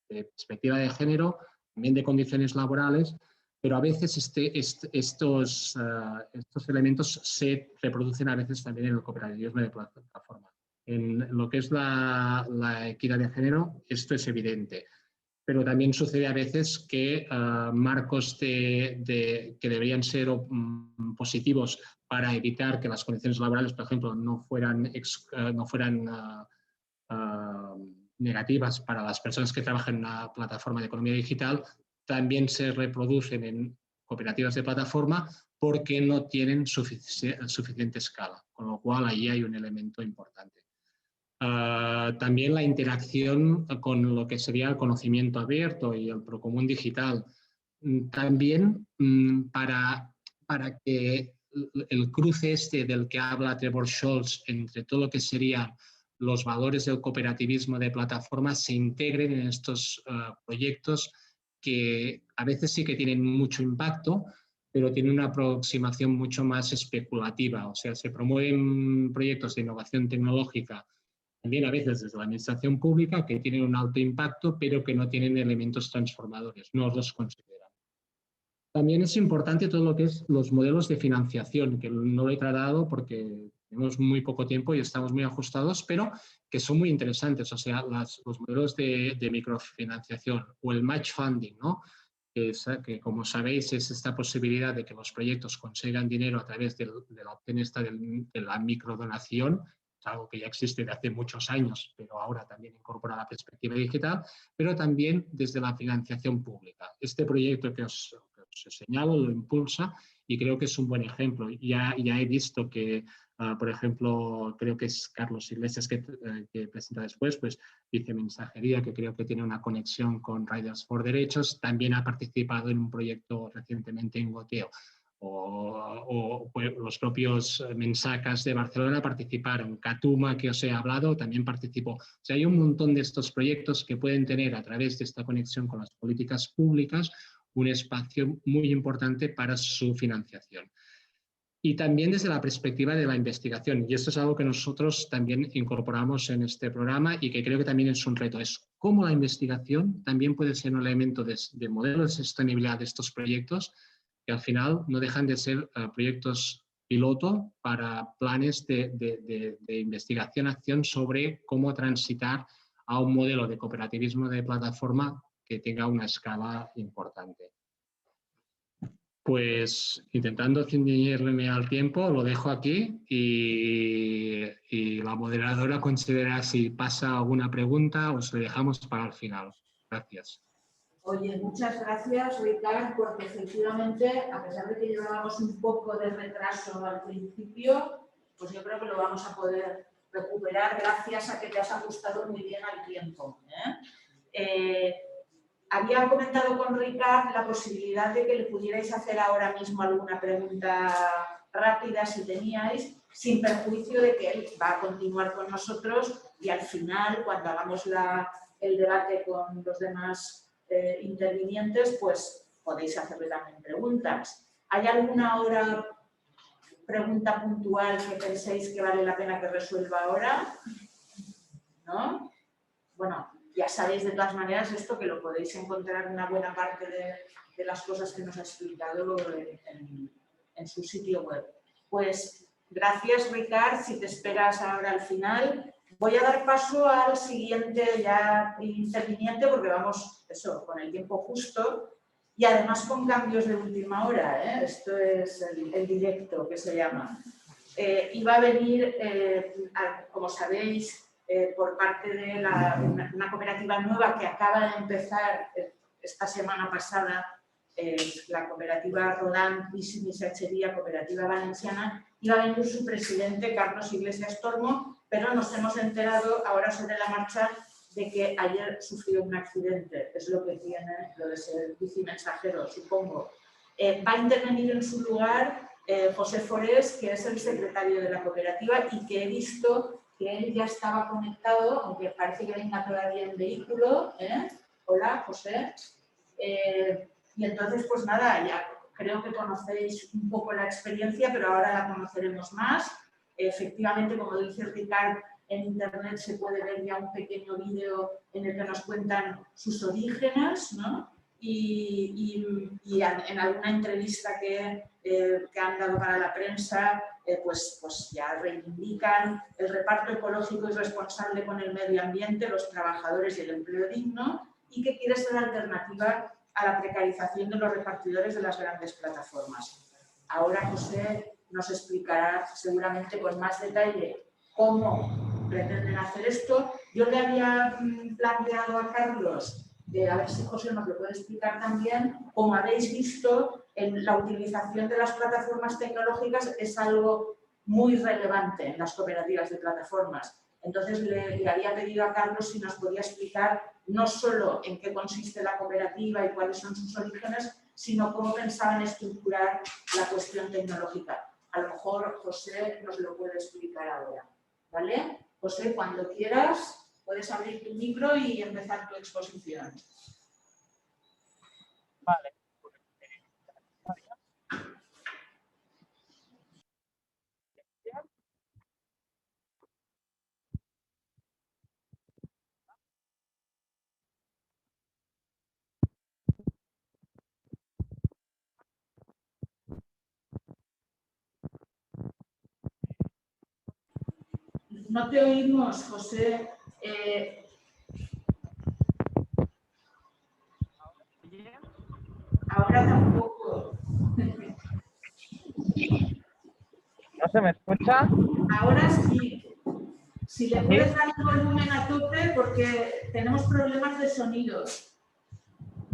S3: perspectiva de género, también de condiciones laborales, pero a veces estos elementos se reproducen a veces también en el cooperativismo de plataforma. En lo que es la equidad de género, esto es evidente, pero también sucede a veces que marcos que deberían ser positivos para evitar que las condiciones laborales, por ejemplo, no fueran negativas para las personas que trabajan en una plataforma de economía digital, también se reproducen en cooperativas de plataforma porque no tienen suficiente escala, con lo cual ahí hay un elemento importante. También la interacción con lo que sería el conocimiento abierto y el procomún digital. También para que el cruce del que habla Trevor Scholz entre todo lo que serían los valores del cooperativismo de plataforma se integren en estos proyectos que a veces sí que tienen mucho impacto, pero tienen una aproximación mucho más especulativa. O sea, se promueven proyectos de innovación tecnológica también a veces desde la administración pública que tienen un alto impacto, pero que no tienen elementos transformadores, no los consideran. También es importante todo lo que es los modelos de financiación, que no lo he tratado porque tenemos muy poco tiempo y estamos muy ajustados, pero que son muy interesantes. O sea, los modelos de microfinanciación o el match funding, ¿no? que como sabéis es esta posibilidad de que los proyectos consigan dinero a través de la opción esta de la microdonación, es algo que ya existe de hace muchos años, pero ahora también incorpora la perspectiva digital, pero también desde la financiación pública. Este proyecto que os he señalado lo impulsa y creo que es un buen ejemplo. Ya he visto que, por ejemplo, creo que es Carlos Iglesias que presenta después, pues dice Mensajería, que creo que tiene una conexión con Riders for Derechos, también ha participado en un proyecto recientemente en Goteo. O pues, los propios Mensacas de Barcelona participaron, Catuma, que os he hablado, también participó. O sea, hay un montón de estos proyectos que pueden tener a través de esta conexión con las políticas públicas un espacio muy importante para su financiación. Y también desde la perspectiva de la investigación. Y esto es algo que nosotros también incorporamos en este programa y que creo que también es un reto. Es cómo la investigación también puede ser un elemento de modelo de sostenibilidad de estos proyectos, que al final no dejan de ser proyectos piloto para planes de investigación-acción sobre cómo transitar a un modelo de cooperativismo de plataforma que tenga una escala importante. Pues intentando ceñirme al tiempo, lo dejo aquí y la moderadora considera si pasa alguna pregunta o se dejamos para el final. Gracias.
S1: Oye, muchas gracias, Ricard, porque efectivamente, a pesar de que llevábamos un poco de retraso al principio, pues yo creo que lo vamos a poder recuperar gracias a que te has ajustado muy bien al tiempo. Había comentado con Ricard la posibilidad de que le pudierais hacer ahora mismo alguna pregunta rápida, si teníais, sin perjuicio de que él va a continuar con nosotros y al final, cuando hagamos el debate con los demás intervinientes, pues podéis hacerle también preguntas. ¿Hay alguna pregunta puntual que penséis que vale la pena que resuelva ahora? ¿No? Bueno, ya sabéis de todas maneras esto, que lo podéis encontrar una buena parte de las cosas que nos ha explicado en su sitio web. Pues gracias, Ricard. Si te esperas ahora al final, voy a dar paso al siguiente ya interviniente porque vamos, eso, con el tiempo justo y además con cambios de última hora. Esto es el directo que se llama. Y va a venir, como sabéis, por parte de una cooperativa nueva que acaba de empezar esta semana pasada, la cooperativa Rodán y Missatgeria, cooperativa valenciana, y va a venir su presidente, Carlos Iglesias Tormo, pero nos hemos enterado ahora sobre la marcha de que ayer sufrió un accidente, es lo que tiene lo de ser bicimensajero, supongo. Va a intervenir en su lugar José Forés, que es el secretario de la cooperativa y que he visto que él ya estaba conectado, aunque parece que venga todavía en vehículo. Hola, José. Y entonces, pues nada, ya creo que conocéis un poco la experiencia, pero ahora la conoceremos más. Efectivamente, como dice Ricard, en Internet se puede ver ya un pequeño vídeo en el que nos cuentan sus orígenes, ¿no? Y en alguna entrevista que han dado para la prensa, pues ya reivindican el reparto ecológico y responsable con el medio ambiente, los trabajadores y el empleo digno, y que quiere ser alternativa a la precarización de los repartidores de las grandes plataformas. Ahora José nos explicará seguramente con más detalle cómo pretenden hacer esto. Yo le había planteado a Carlos, a ver si José nos lo puede explicar también, como habéis visto, la utilización de las plataformas tecnológicas es algo muy relevante en las cooperativas de plataformas. Entonces le había pedido a Carlos si nos podía explicar no solo en qué consiste la cooperativa y cuáles son sus orígenes, sino cómo pensaban estructurar la cuestión tecnológica. A lo mejor José nos lo puede explicar ahora. ¿Vale? José, cuando quieras, puedes abrir tu micro y empezar tu exposición.
S4: Vale.
S1: No te oímos, José.
S4: ¿se me escucha?
S1: Ahora sí. Si le
S4: ¿Sí?
S1: puedes dar el volumen a tope porque tenemos problemas de sonido.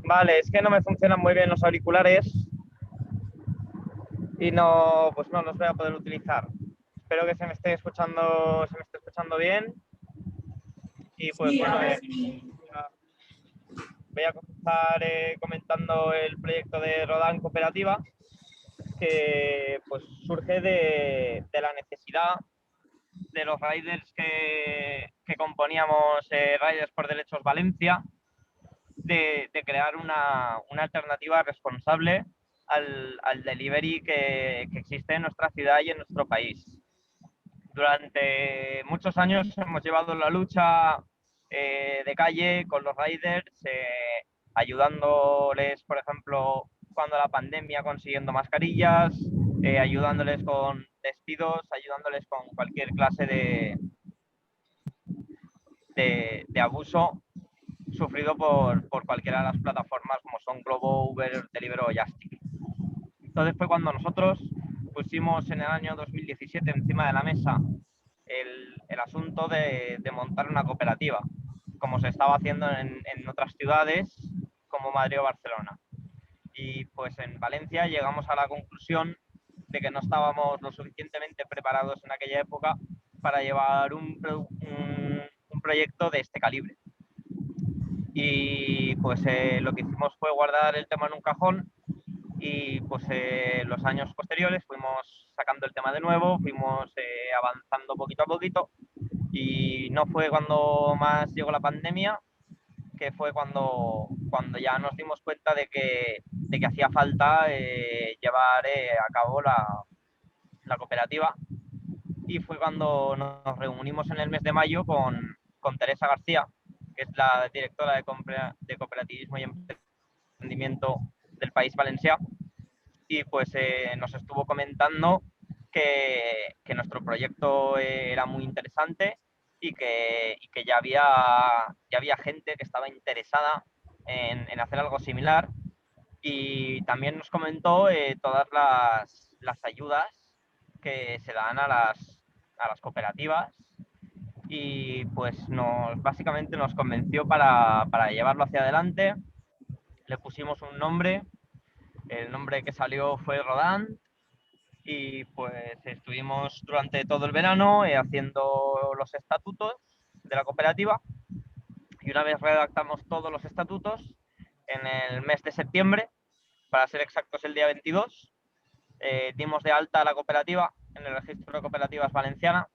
S4: Vale, es que no me funcionan muy bien los auriculares y no, pues no los voy a poder utilizar. Espero que se me esté escuchando bien. Y pues
S1: Sí,
S4: bueno,
S1: ahora sí.
S4: voy a comenzar comentando el proyecto de Rodán Cooperativa, que pues surge de la necesidad de los riders que componíamos Riders por Derechos Valencia, de crear una alternativa responsable al delivery que existe en nuestra ciudad y en nuestro país. Durante muchos años hemos llevado la lucha de calle con los riders, ayudándoles, por ejemplo, cuando la pandemia, consiguiendo mascarillas, ayudándoles con despidos, ayudándoles con cualquier clase de abuso sufrido por cualquiera de las plataformas como son Glovo, Uber, Deliveroo o Jastic. Entonces fue cuando nosotros pusimos en el año 2017 encima de la mesa el asunto de montar una cooperativa, como se estaba haciendo en otras ciudades como Madrid o Barcelona. Y pues en Valencia llegamos a la conclusión de que no estábamos lo suficientemente preparados en aquella época para llevar un proyecto de este calibre. Y pues lo que hicimos fue guardar el tema en un cajón y pues los años posteriores fuimos sacando el tema de nuevo, fuimos avanzando poquito a poquito y no fue cuando más llegó la pandemia, que fue cuando ya nos dimos cuenta de que hacía falta llevar a cabo la cooperativa, y fue cuando nos reunimos en el mes de mayo con Teresa García, que es la directora de Cooperativismo y Emprendimiento del País Valencià, y pues nos estuvo comentando que nuestro proyecto era muy interesante y que ya había gente que estaba interesada en hacer algo similar, y también nos comentó todas las ayudas que se dan a las cooperativas, y pues básicamente nos convenció para llevarlo hacia adelante. Le pusimos un nombre, el nombre que salió fue Rodán, y pues estuvimos durante todo el verano haciendo los estatutos de la cooperativa, y una vez redactamos todos los estatutos, en el mes de septiembre, para ser exactos el día 22, dimos de alta a la cooperativa en el registro de cooperativas valenciana,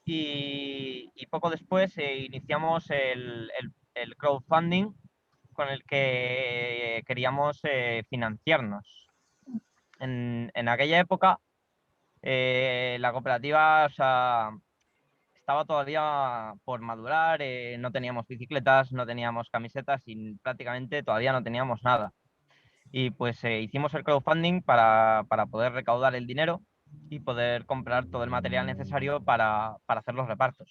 S4: y poco después iniciamos el crowdfunding con el que queríamos financiarnos. En aquella época la cooperativa, o sea, estaba todavía por madurar, no teníamos bicicletas, no teníamos camisetas y prácticamente todavía no teníamos nada. Y pues hicimos el crowdfunding para poder recaudar el dinero y poder comprar todo el material necesario para hacer los repartos.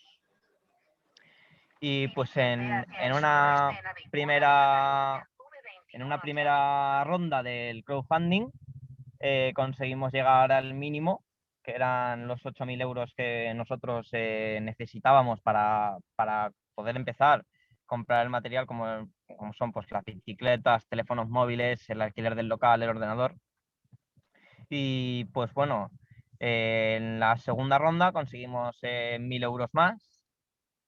S4: Y pues en una primera ronda del crowdfunding conseguimos llegar al mínimo, que eran los 8.000 euros que nosotros necesitábamos para poder empezar a comprar el material, como son pues las bicicletas, teléfonos móviles, el alquiler del local, el ordenador. Y pues bueno, en la segunda ronda conseguimos 1.000 euros más,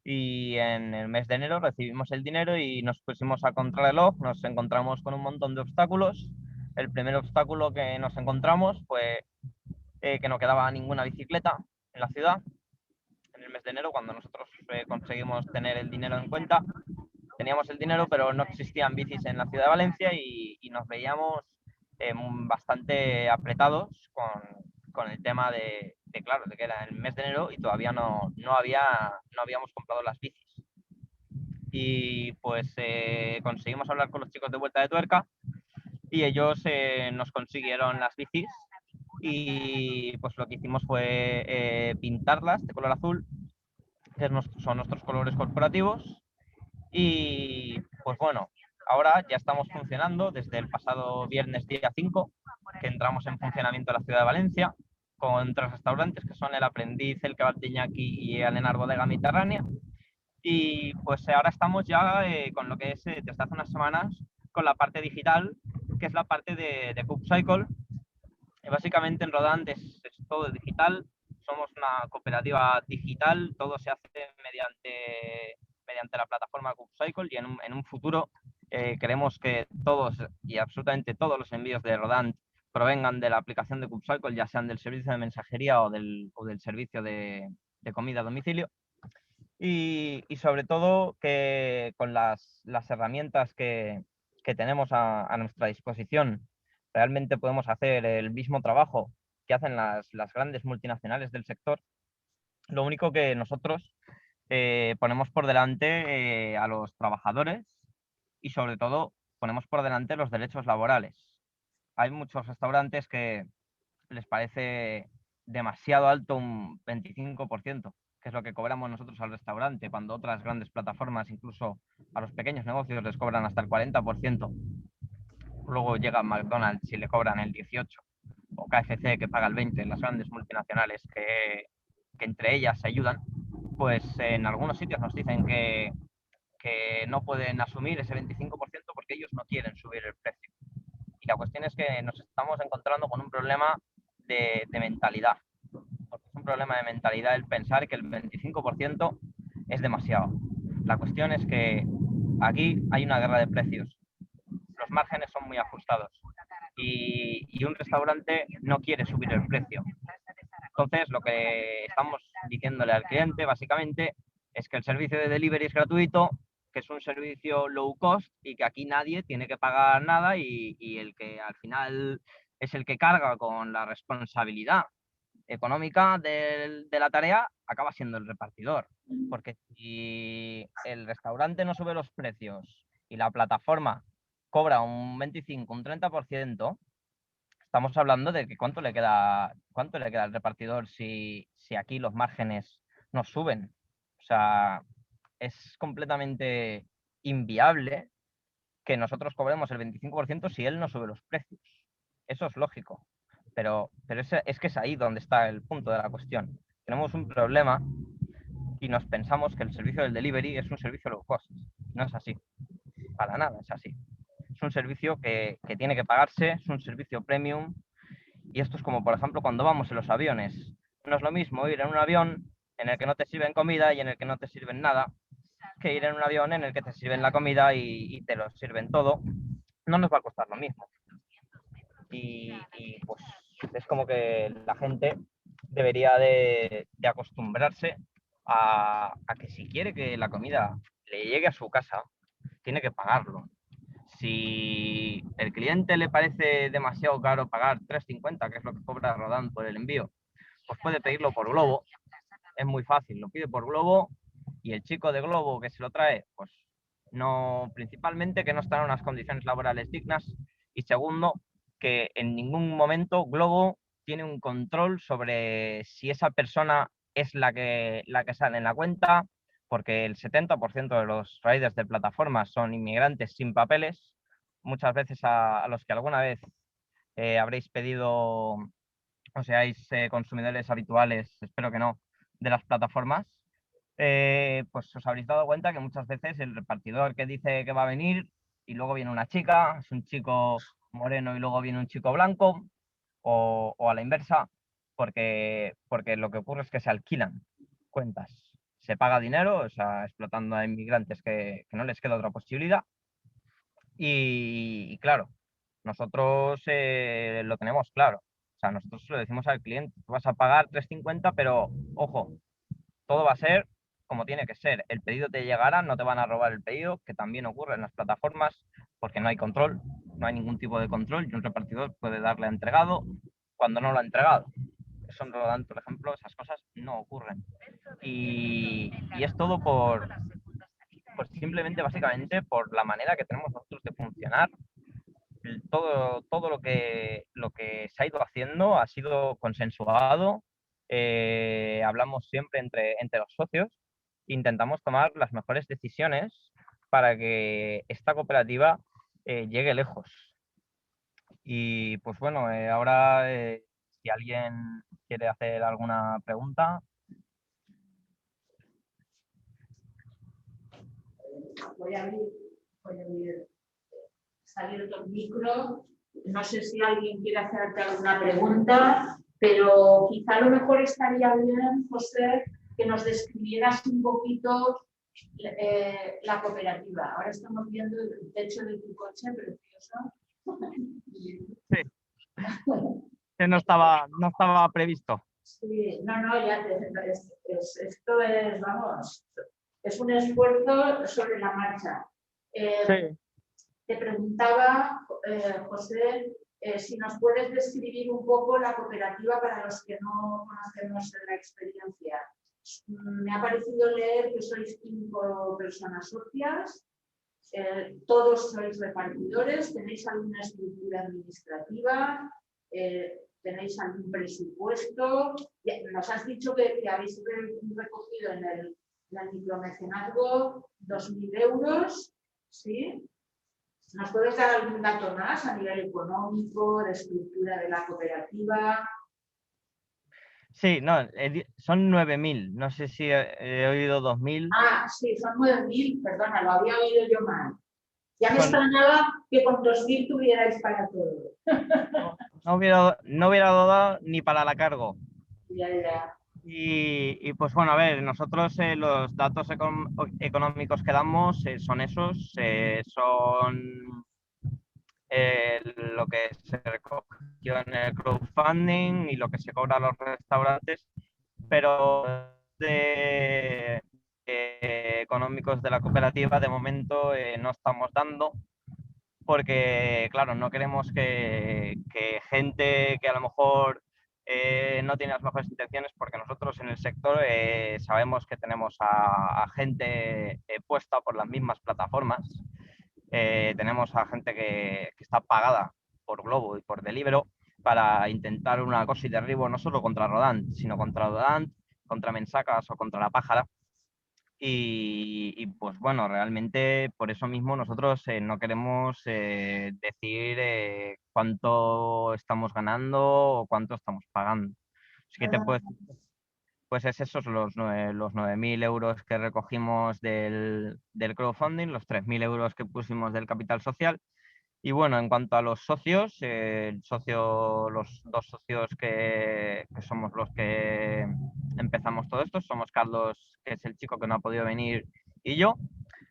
S4: y en el mes de enero recibimos el dinero y nos pusimos a contrarreloj. Nos encontramos con un montón de obstáculos. El primer obstáculo que nos encontramos fue que no quedaba ninguna bicicleta en la ciudad. En el mes de enero, cuando nosotros conseguimos tener el dinero en cuenta, teníamos el dinero, pero no existían bicis en la ciudad de Valencia, y nos veíamos bastante apretados con el tema de que era el mes de enero y todavía no habíamos comprado las bicis. Y pues conseguimos hablar con los chicos de Vuelta de Tuerca y ellos nos consiguieron las bicis, y pues lo que hicimos fue pintarlas de color azul, que son nuestros colores corporativos. Y pues bueno, ahora ya estamos funcionando desde el pasado viernes día 5, que entramos en funcionamiento en la ciudad de Valencia. con 3 restaurantes, que son El Aprendiz, El Kebab de Iñaki y Alenar Bodega Mediterránea. Y pues ahora estamos ya con lo que es, desde hace unas semanas, con la parte digital, que es la parte de CookCycle. Básicamente en Rodant es todo digital, somos una cooperativa digital, todo se hace mediante la plataforma CookCycle, y en un futuro queremos que todos y absolutamente todos los envíos de Rodant provengan de la aplicación de CookCycle, ya sean del servicio de mensajería o del servicio de comida a domicilio. Y sobre todo que con las herramientas que tenemos a nuestra disposición realmente podemos hacer el mismo trabajo que hacen las grandes multinacionales del sector. Lo único que nosotros ponemos por delante a los trabajadores y sobre todo ponemos por delante los derechos laborales. Hay muchos restaurantes que les parece demasiado alto un 25%, que es lo que cobramos nosotros al restaurante, cuando otras grandes plataformas, incluso a los pequeños negocios, les cobran hasta el 40%. Luego llega McDonald's y le cobran el 18%, o KFC que paga el 20%, las grandes multinacionales que entre ellas se ayudan, pues en algunos sitios nos dicen que no pueden asumir ese 25% porque ellos no quieren subir el precio. Y la cuestión es que nos estamos encontrando con un problema de mentalidad. Porque es un problema de mentalidad el pensar que el 25% es demasiado. La cuestión es que aquí hay una guerra de precios. Los márgenes son muy ajustados y un restaurante no quiere subir el precio. Entonces, lo que estamos diciéndole al cliente, básicamente, es que el servicio de delivery es gratuito, que es un servicio low cost y que aquí nadie tiene que pagar nada, y el que al final es el que carga con la responsabilidad económica de la tarea acaba siendo el repartidor. Porque si el restaurante no sube los precios y la plataforma cobra un 25, un 30%, estamos hablando de que cuánto le queda al repartidor si aquí los márgenes no suben. O sea, es completamente inviable que nosotros cobremos el 25% si él no sube los precios. Eso es lógico. Pero es que es ahí donde está el punto de la cuestión. Tenemos un problema y nos pensamos que el servicio del delivery es un servicio low cost. No es así. Para nada es así. Es un servicio que tiene que pagarse, es un servicio premium. Y esto es como, por ejemplo, cuando vamos en los aviones. No es lo mismo ir en un avión en el que no te sirven comida y en el que no te sirven nada, que ir en un avión en el que te sirven la comida y te lo sirven todo. No nos va a costar lo mismo. Y pues es como que la gente debería de acostumbrarse a que si quiere que la comida le llegue a su casa, tiene que pagarlo. Si el cliente le parece demasiado caro pagar 3,50, que es lo que cobra Rodant por el envío, pues puede pedirlo por Globo. Es muy fácil, lo pide por Globo y el chico de Globo que se lo trae, pues no, principalmente que no está en unas condiciones laborales dignas, y segundo, que en ningún momento Globo tiene un control sobre si esa persona es la que sale en la cuenta, porque el 70% de los riders de plataformas son inmigrantes sin papeles, muchas veces a los que alguna vez habréis pedido o seáis consumidores habituales, espero que no, de las plataformas, pues os habréis dado cuenta que muchas veces el repartidor que dice que va a venir y luego viene una chica, es un chico moreno y luego viene un chico blanco, o a la inversa, porque lo que ocurre es que se alquilan cuentas. Se paga dinero, o sea, explotando a inmigrantes que no les queda otra posibilidad. Y claro, nosotros lo tenemos claro. O sea, nosotros lo decimos al cliente, tú vas a pagar 3,50, pero ojo, todo va a ser como tiene que ser. El pedido te llegará, no te van a robar el pedido, que también ocurre en las plataformas, porque no hay control, no hay ningún tipo de control, y un repartidor puede darle a entregado cuando no lo ha entregado. Eso en Rodant, por ejemplo, esas cosas no ocurren. Y es todo pues simplemente, básicamente, por la manera que tenemos nosotros de funcionar. Todo lo que se ha ido haciendo ha sido consensuado. Hablamos siempre entre los socios, intentamos tomar las mejores decisiones para que esta cooperativa llegue lejos. Y pues bueno, ahora si alguien quiere hacer alguna pregunta.
S1: Voy a abrir. Está abierto el micro. No sé si alguien quiere hacerte alguna pregunta, pero quizá a lo mejor estaría bien, José, que nos describieras un poquito la cooperativa. Ahora estamos viendo el techo de tu coche, precioso.
S4: Sí. Que no estaba previsto.
S1: Sí, no, ya esto es, vamos, es un esfuerzo sobre la marcha.
S4: Sí.
S1: Te preguntaba, José, si nos puedes describir un poco la cooperativa para los que no conocemos la experiencia. Me ha parecido leer que sois 5 personas socias, todos sois repartidores, tenéis alguna estructura administrativa, tenéis algún presupuesto. Nos has dicho que habéis recogido en el micromecenazgo 2.000 euros, ¿sí? ¿Nos puedes dar algún dato más a nivel económico, de estructura de la cooperativa?
S4: Sí, no, son 9.000. No sé si he oído 2.000.
S1: Ah, sí, son 9.000, perdona, lo había oído yo mal. Ya me extrañaba que con 2.000 tuvierais para todo.
S4: No hubiera dado ni para la cargo.
S1: Ya.
S4: Y pues bueno, a ver, nosotros los datos económicos que damos son esos, son lo que se recogió en el crowdfunding y lo que se cobra a los restaurantes, pero económicos de la cooperativa de momento no estamos dando, porque claro, no queremos que gente que a lo mejor no tiene las mejores intenciones, porque nosotros en el sector sabemos que tenemos a gente puesta por las mismas plataformas. Tenemos a gente que está pagada por Glovo y por Deliveroo para intentar una cosa y derribo no solo contra Rodant, sino contra Rodant, contra Mensacas o contra La Pájara. Y pues bueno, realmente por eso mismo nosotros no queremos decir cuánto estamos ganando o cuánto estamos pagando. Así que te puedo decir, pues es esos los 9.000 euros que recogimos del crowdfunding, los 3.000 euros que pusimos del capital social. Y bueno, en cuanto a los socios, los 2 socios que somos los que empezamos todo esto, somos Carlos, que es el chico que no ha podido venir, y yo,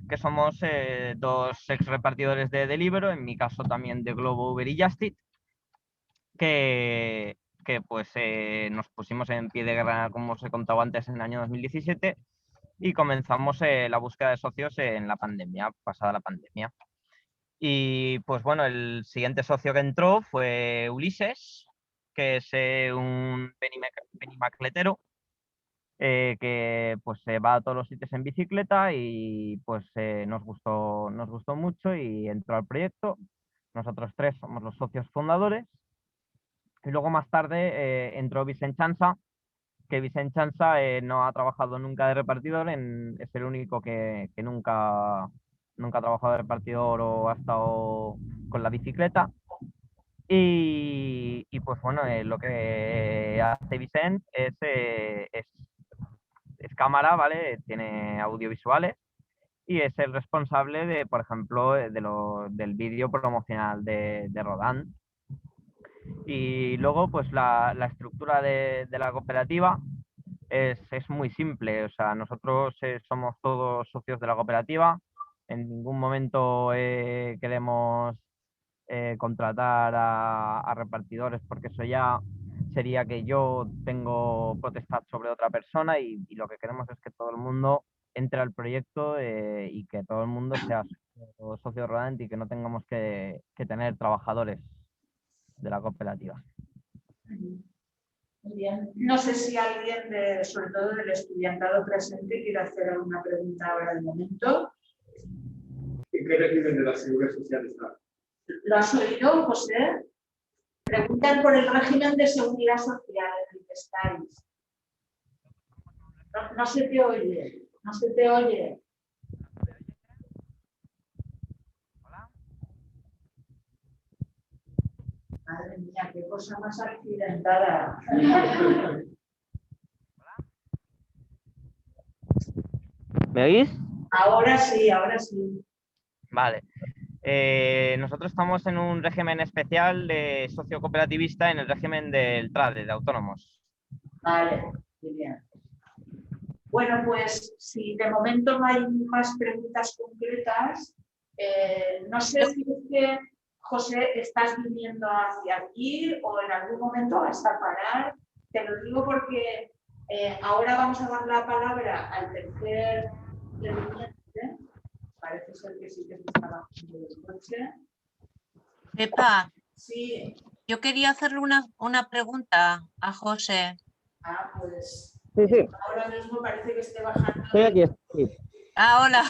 S4: que somos 2 ex repartidores de Deliveroo, en mi caso también de Glovo, Uber y Just Eat, que pues nos pusimos en pie de guerra, como os he contado antes, en el año 2017 y comenzamos la búsqueda de socios en la pandemia, pasada la pandemia. Y pues bueno, el siguiente socio que entró fue Ulises, que es un penimacletero que pues va a todos los sitios en bicicleta y pues nos gustó mucho y entró al proyecto. Nosotros 3 somos los socios fundadores. Y luego más tarde entró Vicent Chansa, que Vicent Chansa no ha trabajado nunca de repartidor, es el único que nunca ha trabajado de repartidor o ha estado con la bicicleta. Y pues bueno, lo que hace Vicent es cámara, ¿vale? Tiene audiovisuales y es el responsable de, por ejemplo, del vídeo promocional de Rodant. Y luego, pues la estructura de la cooperativa es muy simple. O sea, nosotros somos todos socios de la cooperativa. En ningún momento queremos contratar a repartidores, porque eso ya sería que yo tengo potestad sobre otra persona y lo que queremos es que todo el mundo entre al proyecto y que todo el mundo sea socio Rodant y que no tengamos que tener trabajadores de la cooperativa.
S1: Muy bien. No sé si alguien, sobre todo del estudiantado presente, quiere hacer alguna pregunta ahora de momento.
S5: ¿En qué régimen de la Seguridad Social está?
S1: ¿Lo has oído, José? Preguntan por el régimen de seguridad social en el que estáis. No se te oye, no se te oye. Madre mía, qué cosa más accidentada.
S4: ¿Me oís?
S1: Ahora sí, ahora sí.
S4: Vale. Nosotros estamos en un régimen especial de socio cooperativista en el régimen del TRADE, de autónomos.
S1: Vale, muy bien. Bueno, pues si de momento no hay más preguntas concretas, no sé si es que, José, estás viniendo hacia aquí o en algún momento vas a parar. Te lo digo porque ahora vamos a dar la palabra al tercer interviniente. Parece ser que sí que se está bajando del coche.
S6: Pepa,
S1: Sí.
S6: yo quería hacerle una pregunta a José.
S1: Ah, pues
S4: Sí, sí.
S1: ahora mismo parece que esté bajando.
S4: Estoy aquí.
S6: Ah, hola.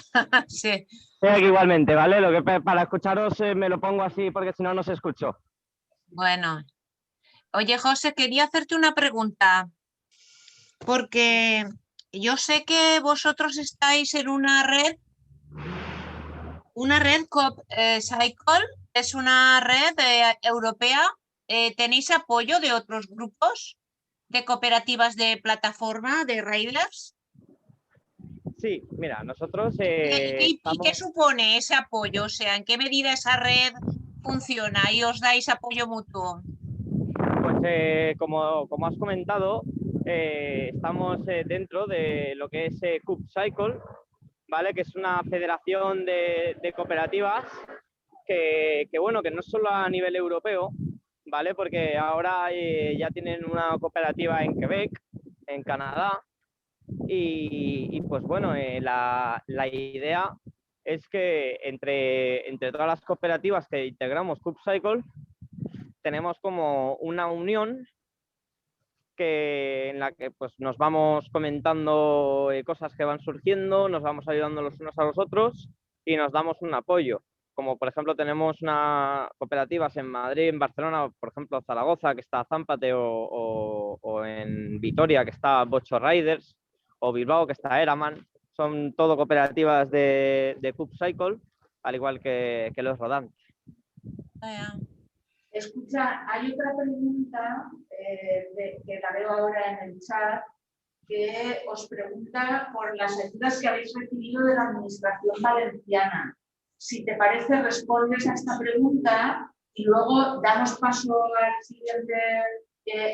S6: Sí.
S4: Estoy aquí igualmente, ¿vale? Lo que para escucharos me lo pongo así porque si no, no se escucho.
S6: Bueno. Oye, José, quería hacerte una pregunta. Porque yo sé que vosotros estáis en una red CoopCycle, es una red europea. ¿Tenéis apoyo de otros grupos de cooperativas de plataforma, de riders?
S4: Sí, mira, nosotros
S6: ¿Y qué supone ese apoyo? O sea, ¿en qué medida esa red funciona y os dais apoyo mutuo?
S4: Pues como has comentado, estamos dentro de lo que es CoopCycle, ¿vale? Que es una federación de cooperativas que bueno, que no solo a nivel europeo, ¿vale? Porque ahora ya tienen una cooperativa en Quebec, en Canadá, y pues bueno, la idea es que entre todas las cooperativas que integramos CoopCycle, tenemos como una unión en la que pues, nos vamos comentando cosas que van surgiendo, nos vamos ayudando los unos a los otros y nos damos un apoyo. Como por ejemplo tenemos cooperativas en Madrid, en Barcelona, por ejemplo Zaragoza, que está Zámpate, o en Vitoria, que está Bocho Riders, o Bilbao, que está Eraman. Son todo cooperativas de CoopCycle, al igual que los Rodant.
S1: Escucha, hay otra pregunta que la veo ahora en el chat, que os pregunta por las ayudas que habéis recibido de la Administración Valenciana. Si te parece, respondes a esta pregunta y luego damos paso al siguiente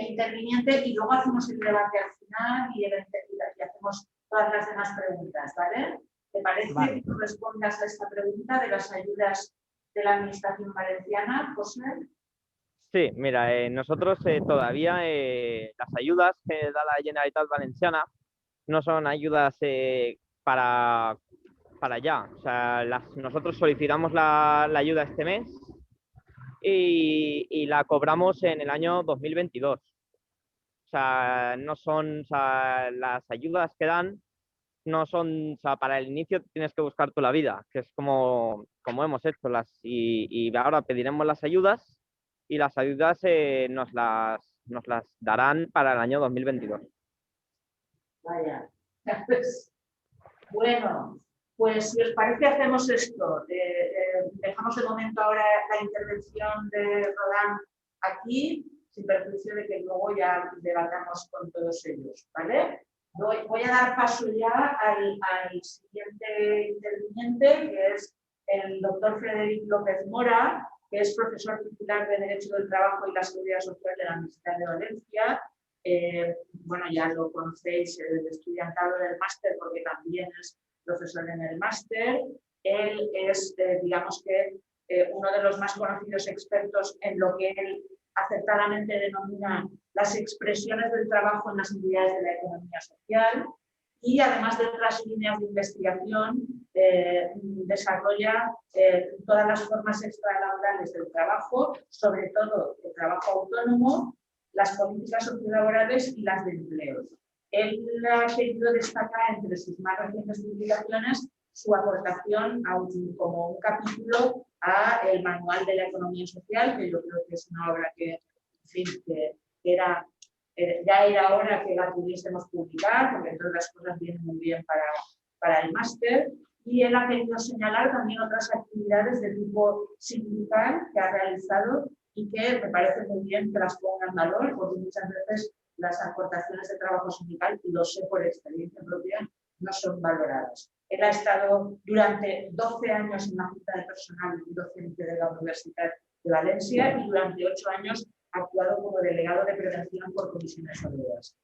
S1: interviniente y luego hacemos el debate al final y hacemos todas las demás preguntas, ¿vale? ¿Te parece que tú respondas a esta pregunta de las ayudas de la Administración Valenciana, José?
S4: Sí, mira, nosotros todavía las ayudas que da la Generalitat Valenciana no son ayudas para ya. O sea, nosotros solicitamos la ayuda este mes y la cobramos en el año 2022. O sea, no son, o sea, las ayudas que dan no son, o sea, para el inicio tienes que buscar tú la vida, que es como hemos hecho y ahora pediremos las ayudas y las ayudas nos las darán para el año 2022.
S1: Vaya. Bueno, pues si os parece hacemos esto. Dejamos de momento ahora la intervención de Rodán aquí, sin perjuicio de que luego ya debatamos con todos ellos, ¿vale? Voy a dar paso ya al siguiente interviniente, que es el doctor Frederic López Mora, que es profesor titular de Derecho del Trabajo y la Seguridad Social de la Universidad de Valencia. Bueno, ya lo conocéis, el estudiantado del máster, porque también es profesor en el máster. Él es, digamos que, uno de los más conocidos expertos en lo que él acertadamente denomina las expresiones del trabajo en las entidades de la economía social, y además de otras líneas de investigación, desarrolla todas las formas extralaborales del trabajo, sobre todo el trabajo autónomo, las políticas sociolaborales y las de empleos. Él ha querido destacar entre sus más recientes publicaciones su aportación como un capítulo a el Manual de la Economía Social, que yo creo que es una obra que, en fin, que ya era hora que la pudiésemos publicar, porque entre otras cosas viene muy bien para el máster. Y él ha querido señalar también otras actividades de tipo sindical que ha realizado y que me parece muy bien que las ponga en valor, porque muchas veces las aportaciones de trabajo sindical, y lo sé por experiencia propia, no son valoradas. Él ha estado durante 12 años en la Junta de Personal y Docente de la Universidad de Valencia y durante 8 años ha actuado como delegado de prevención por comisiones obreras.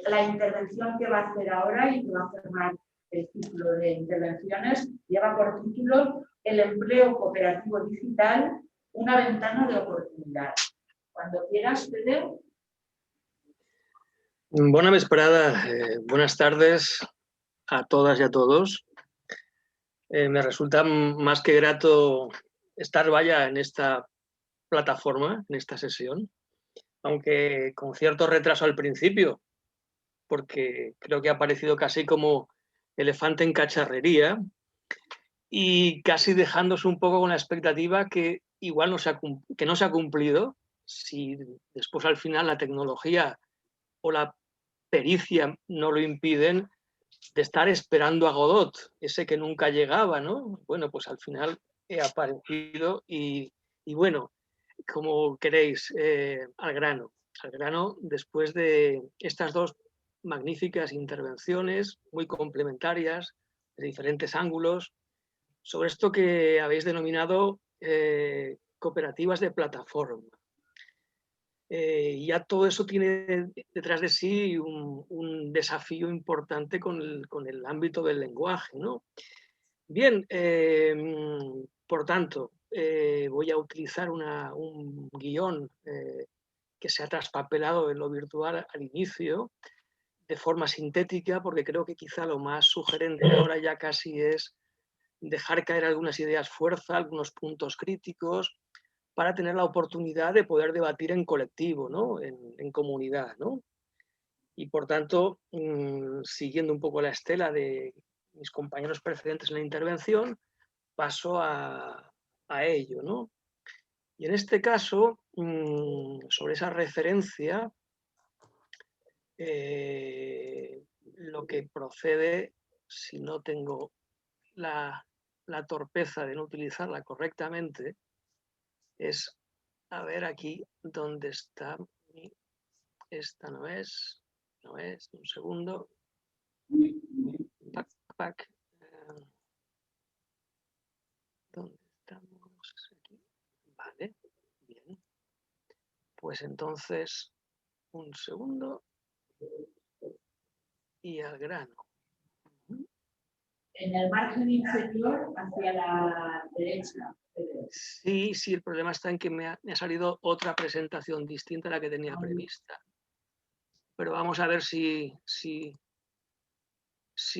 S1: La intervención que va a hacer ahora y que va a cerrar el ciclo de intervenciones lleva por título El empleo cooperativo digital, una ventana de oportunidad. Cuando quieras, Fede.
S7: Bona vesprada, buenas tardes a todas y a todos. Me resulta más que grato estar en esta plataforma, en esta sesión, aunque con cierto retraso al principio, porque creo que ha aparecido casi como elefante en cacharrería y casi dejándose un poco con la expectativa que igual no se ha cumplido, si después al final la tecnología o la pericia no lo impiden, de estar esperando a Godot, ese que nunca llegaba, ¿no? Bueno, pues al final he aparecido y bueno, como queréis, al grano, después de estas dos magníficas intervenciones, muy complementarias, de diferentes ángulos, sobre esto que habéis denominado cooperativas de plataforma. Ya todo eso tiene detrás de sí un desafío importante con el ámbito del lenguaje, ¿no? Bien, por tanto, voy a utilizar un guión que se ha traspapelado en lo virtual al inicio, de forma sintética, porque creo que quizá lo más sugerente ahora ya casi es dejar caer algunas ideas fuerza, algunos puntos críticos, para tener la oportunidad de poder debatir en colectivo, ¿no? en comunidad, ¿no? Y por tanto, siguiendo un poco la estela de mis compañeros precedentes en la intervención, paso a ello, ¿no? Y en este caso, sobre esa referencia, lo que procede, si no tengo la torpeza de no utilizarla correctamente, es, a ver aquí, ¿dónde está? Esta no es, un segundo. ¿Dónde estamos? Aquí. Vale, bien. Pues entonces, un segundo y al grano.
S1: En el margen inferior, hacia la derecha.
S7: Sí, el problema está en que me ha salido otra presentación distinta a la que tenía prevista. Pero vamos a ver si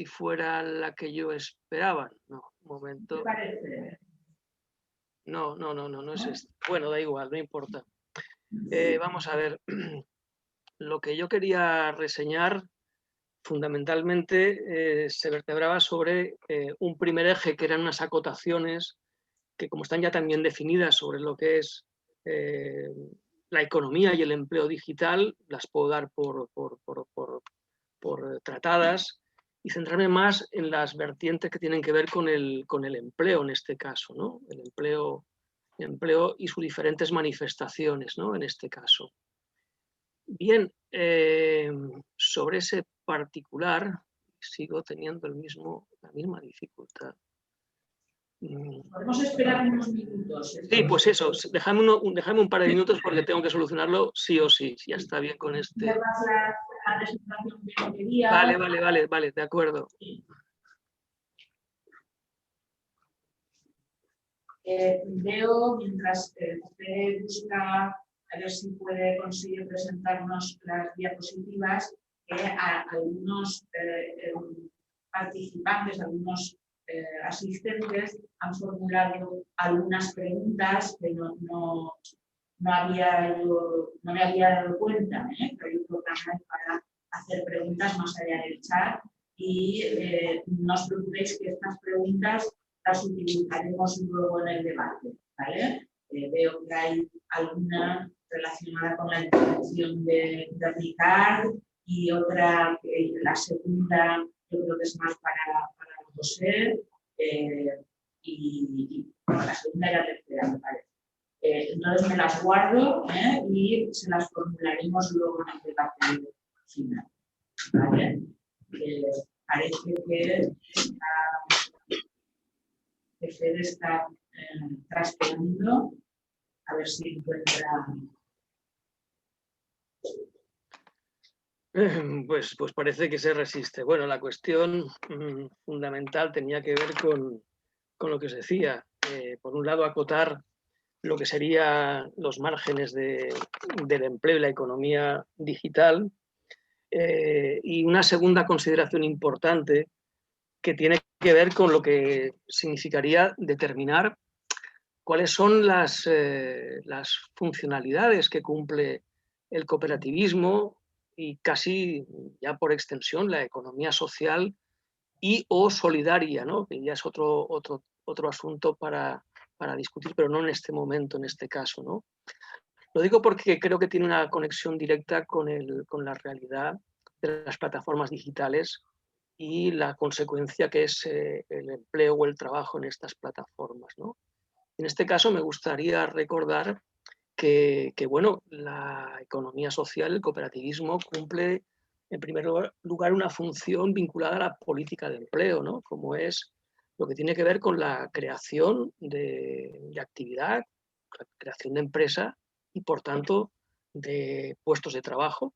S7: fuera la que yo esperaba. No, un momento.
S1: ¿Qué parece?
S7: No es esta. Bueno, da igual, no importa. Vamos a ver. Lo que yo quería reseñar fundamentalmente se vertebraba sobre un primer eje, que eran unas acotaciones que, como están ya también definidas sobre lo que es la economía y el empleo digital, las puedo dar por tratadas y centrarme más en las vertientes que tienen que ver con el empleo en este caso, ¿no? El empleo y sus diferentes manifestaciones, ¿no? En este caso. Bien, sobre ese particular sigo teniendo la misma dificultad.
S1: Podemos esperar unos minutos.
S7: Sí, pues eso, déjame un par de minutos porque tengo que solucionarlo sí o sí. Ya está bien con este.
S1: La presentación que yo quería.
S7: Vale, de acuerdo.
S1: Veo, mientras usted busca a ver si puede conseguir presentarnos las diapositivas, que algunos participantes, algunos asistentes han formulado algunas preguntas que no me había dado cuenta, pero hay un programa para hacer preguntas más allá del chat y no os preocupéis que estas preguntas las utilizaremos luego en el debate, ¿vale? Veo que hay alguna relacionada con la intervención de Ricard y otra, la segunda, yo creo que es más para José, y bueno, la segunda y la tercera, me parece. Entonces me las guardo y se las formularemos luego en el debate final. ¿Vale? Parece que Fede está trasteando. A ver si encuentra.
S7: Pues parece que se resiste. Bueno, la cuestión fundamental tenía que ver con lo que os decía. Por un lado, acotar lo que serían los márgenes del empleo y la economía digital. Y una segunda consideración importante que tiene que ver con lo que significaría determinar cuáles son las funcionalidades que cumple el cooperativismo y casi ya por extensión la economía social y o solidaria, ¿no? Que ya es otro asunto para discutir, pero no en este momento, en este caso, ¿no? Lo digo porque creo que tiene una conexión directa con la realidad de las plataformas digitales y la consecuencia que es el empleo o el trabajo en estas plataformas, ¿no? En este caso me gustaría recordar que bueno, la economía social, el cooperativismo, cumple en primer lugar una función vinculada a la política de empleo, ¿no? Como es lo que tiene que ver con la creación de actividad, la creación de empresa y, por tanto, de puestos de trabajo,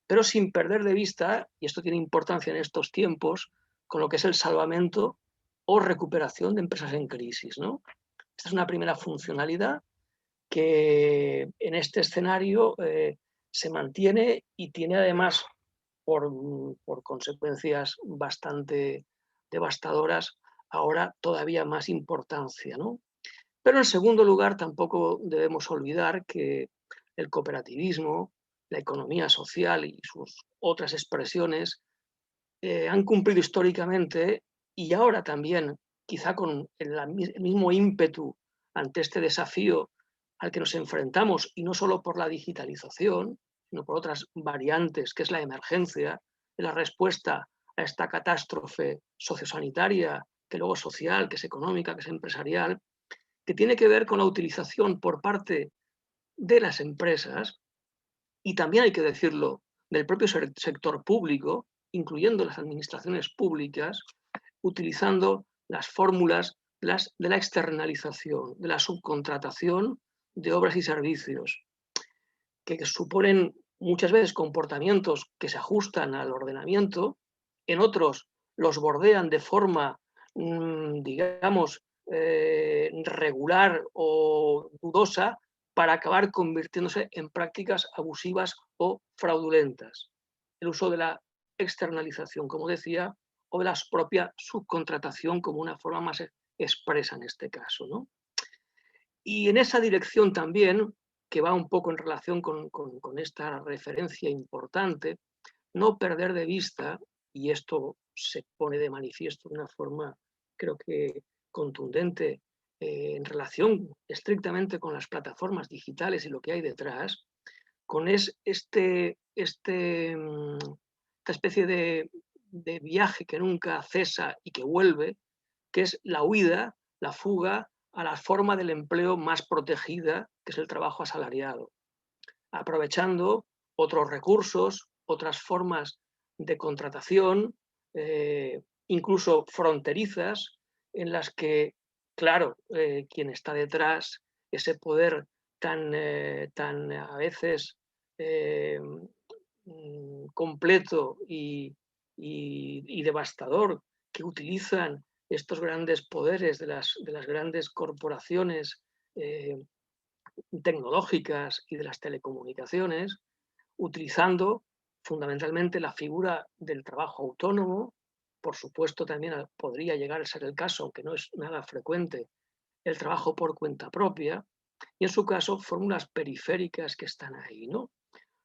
S7: pero sin perder de vista, y esto tiene importancia en estos tiempos, con lo que es el salvamento o recuperación de empresas en crisis, ¿no? Esta es una primera funcionalidad que en este escenario se mantiene y tiene además, por consecuencias bastante devastadoras, ahora todavía más importancia, ¿no? Pero en segundo lugar, tampoco debemos olvidar que el cooperativismo, la economía social y sus otras expresiones han cumplido históricamente y ahora también, quizá con el mismo ímpetu ante este desafío al que nos enfrentamos, y no solo por la digitalización, sino por otras variantes, que es la emergencia, la respuesta a esta catástrofe sociosanitaria, que luego es social, que es económica, que es empresarial, que tiene que ver con la utilización por parte de las empresas, y también hay que decirlo, del propio sector público, incluyendo las administraciones públicas, utilizando las fórmulas de la externalización, de la subcontratación de obras y servicios, que suponen muchas veces comportamientos que se ajustan al ordenamiento, en otros los bordean de forma, digamos, regular o dudosa, para acabar convirtiéndose en prácticas abusivas o fraudulentas. El uso de la externalización, como decía, o de la propia subcontratación como una forma más expresa en este caso, ¿no? Y en esa dirección también, que va un poco en relación con esta referencia importante, no perder de vista, y esto se pone de manifiesto de una forma, creo que contundente, en relación estrictamente con las plataformas digitales y lo que hay detrás, con esta especie de viaje que nunca cesa y que vuelve, que es la huida, la fuga a la forma del empleo más protegida, que es el trabajo asalariado, aprovechando otros recursos, otras formas de contratación, incluso fronterizas, en las que, claro, quien está detrás, ese poder tan a veces completo y devastador que utilizan estos grandes poderes de las grandes corporaciones tecnológicas y de las telecomunicaciones, utilizando fundamentalmente la figura del trabajo autónomo. Por supuesto, también podría llegar a ser el caso, aunque no es nada frecuente, el trabajo por cuenta propia, y en su caso fórmulas periféricas que están ahí, ¿no?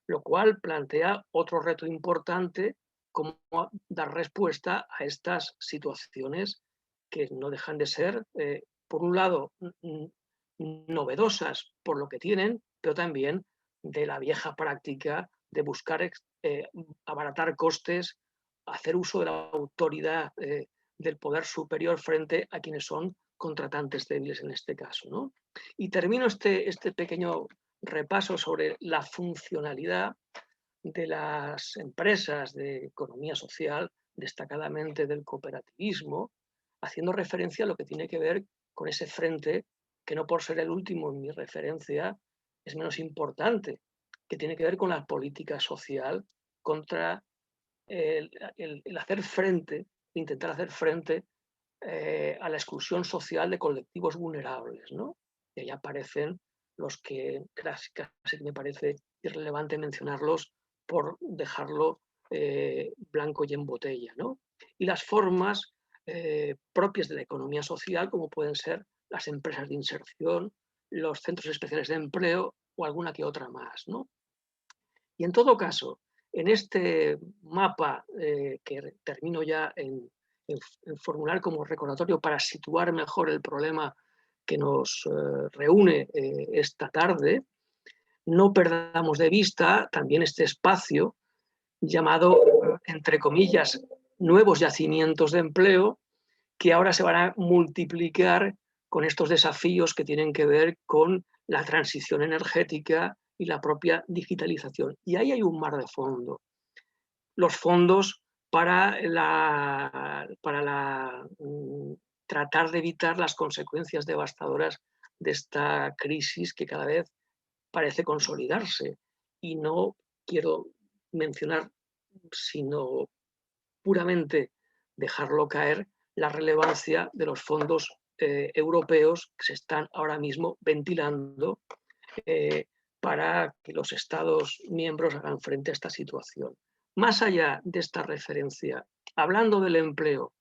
S7: Lo cual plantea otro reto importante, como dar respuesta a estas situaciones que no dejan de ser, por un lado, novedosas por lo que tienen, pero también de la vieja práctica de buscar abaratar costes, hacer uso de la autoridad del poder superior frente a quienes son contratantes débiles en este caso, ¿no? Y termino este pequeño repaso sobre la funcionalidad de las empresas de economía social, destacadamente del cooperativismo, haciendo referencia a lo que tiene que ver con ese frente, que no por ser el último en mi referencia es menos importante, que tiene que ver con la política social contra el hacer frente, intentar hacer frente a la exclusión social de colectivos vulnerables, ¿no? Y ahí aparecen los que casi me parece irrelevante mencionarlos por dejarlo blanco y en botella, ¿no? Y las formas propias de la economía social, como pueden ser las empresas de inserción, los centros especiales de empleo o alguna que otra más, ¿no? Y en todo caso, en este mapa que termino ya en formular como recordatorio para situar mejor el problema que nos reúne esta tarde, no perdamos de vista también este espacio llamado, entre comillas, nuevos yacimientos de empleo, que ahora se van a multiplicar con estos desafíos que tienen que ver con la transición energética y la propia digitalización. Y ahí hay un mar de fondo. Los fondos para tratar de evitar las consecuencias devastadoras de esta crisis que cada vez parece consolidarse. Y no quiero mencionar, sino puramente dejarlo caer, la relevancia de los fondos europeos que se están ahora mismo ventilando para que los Estados miembros hagan frente a esta situación. Más allá de esta referencia, hablando del empleo,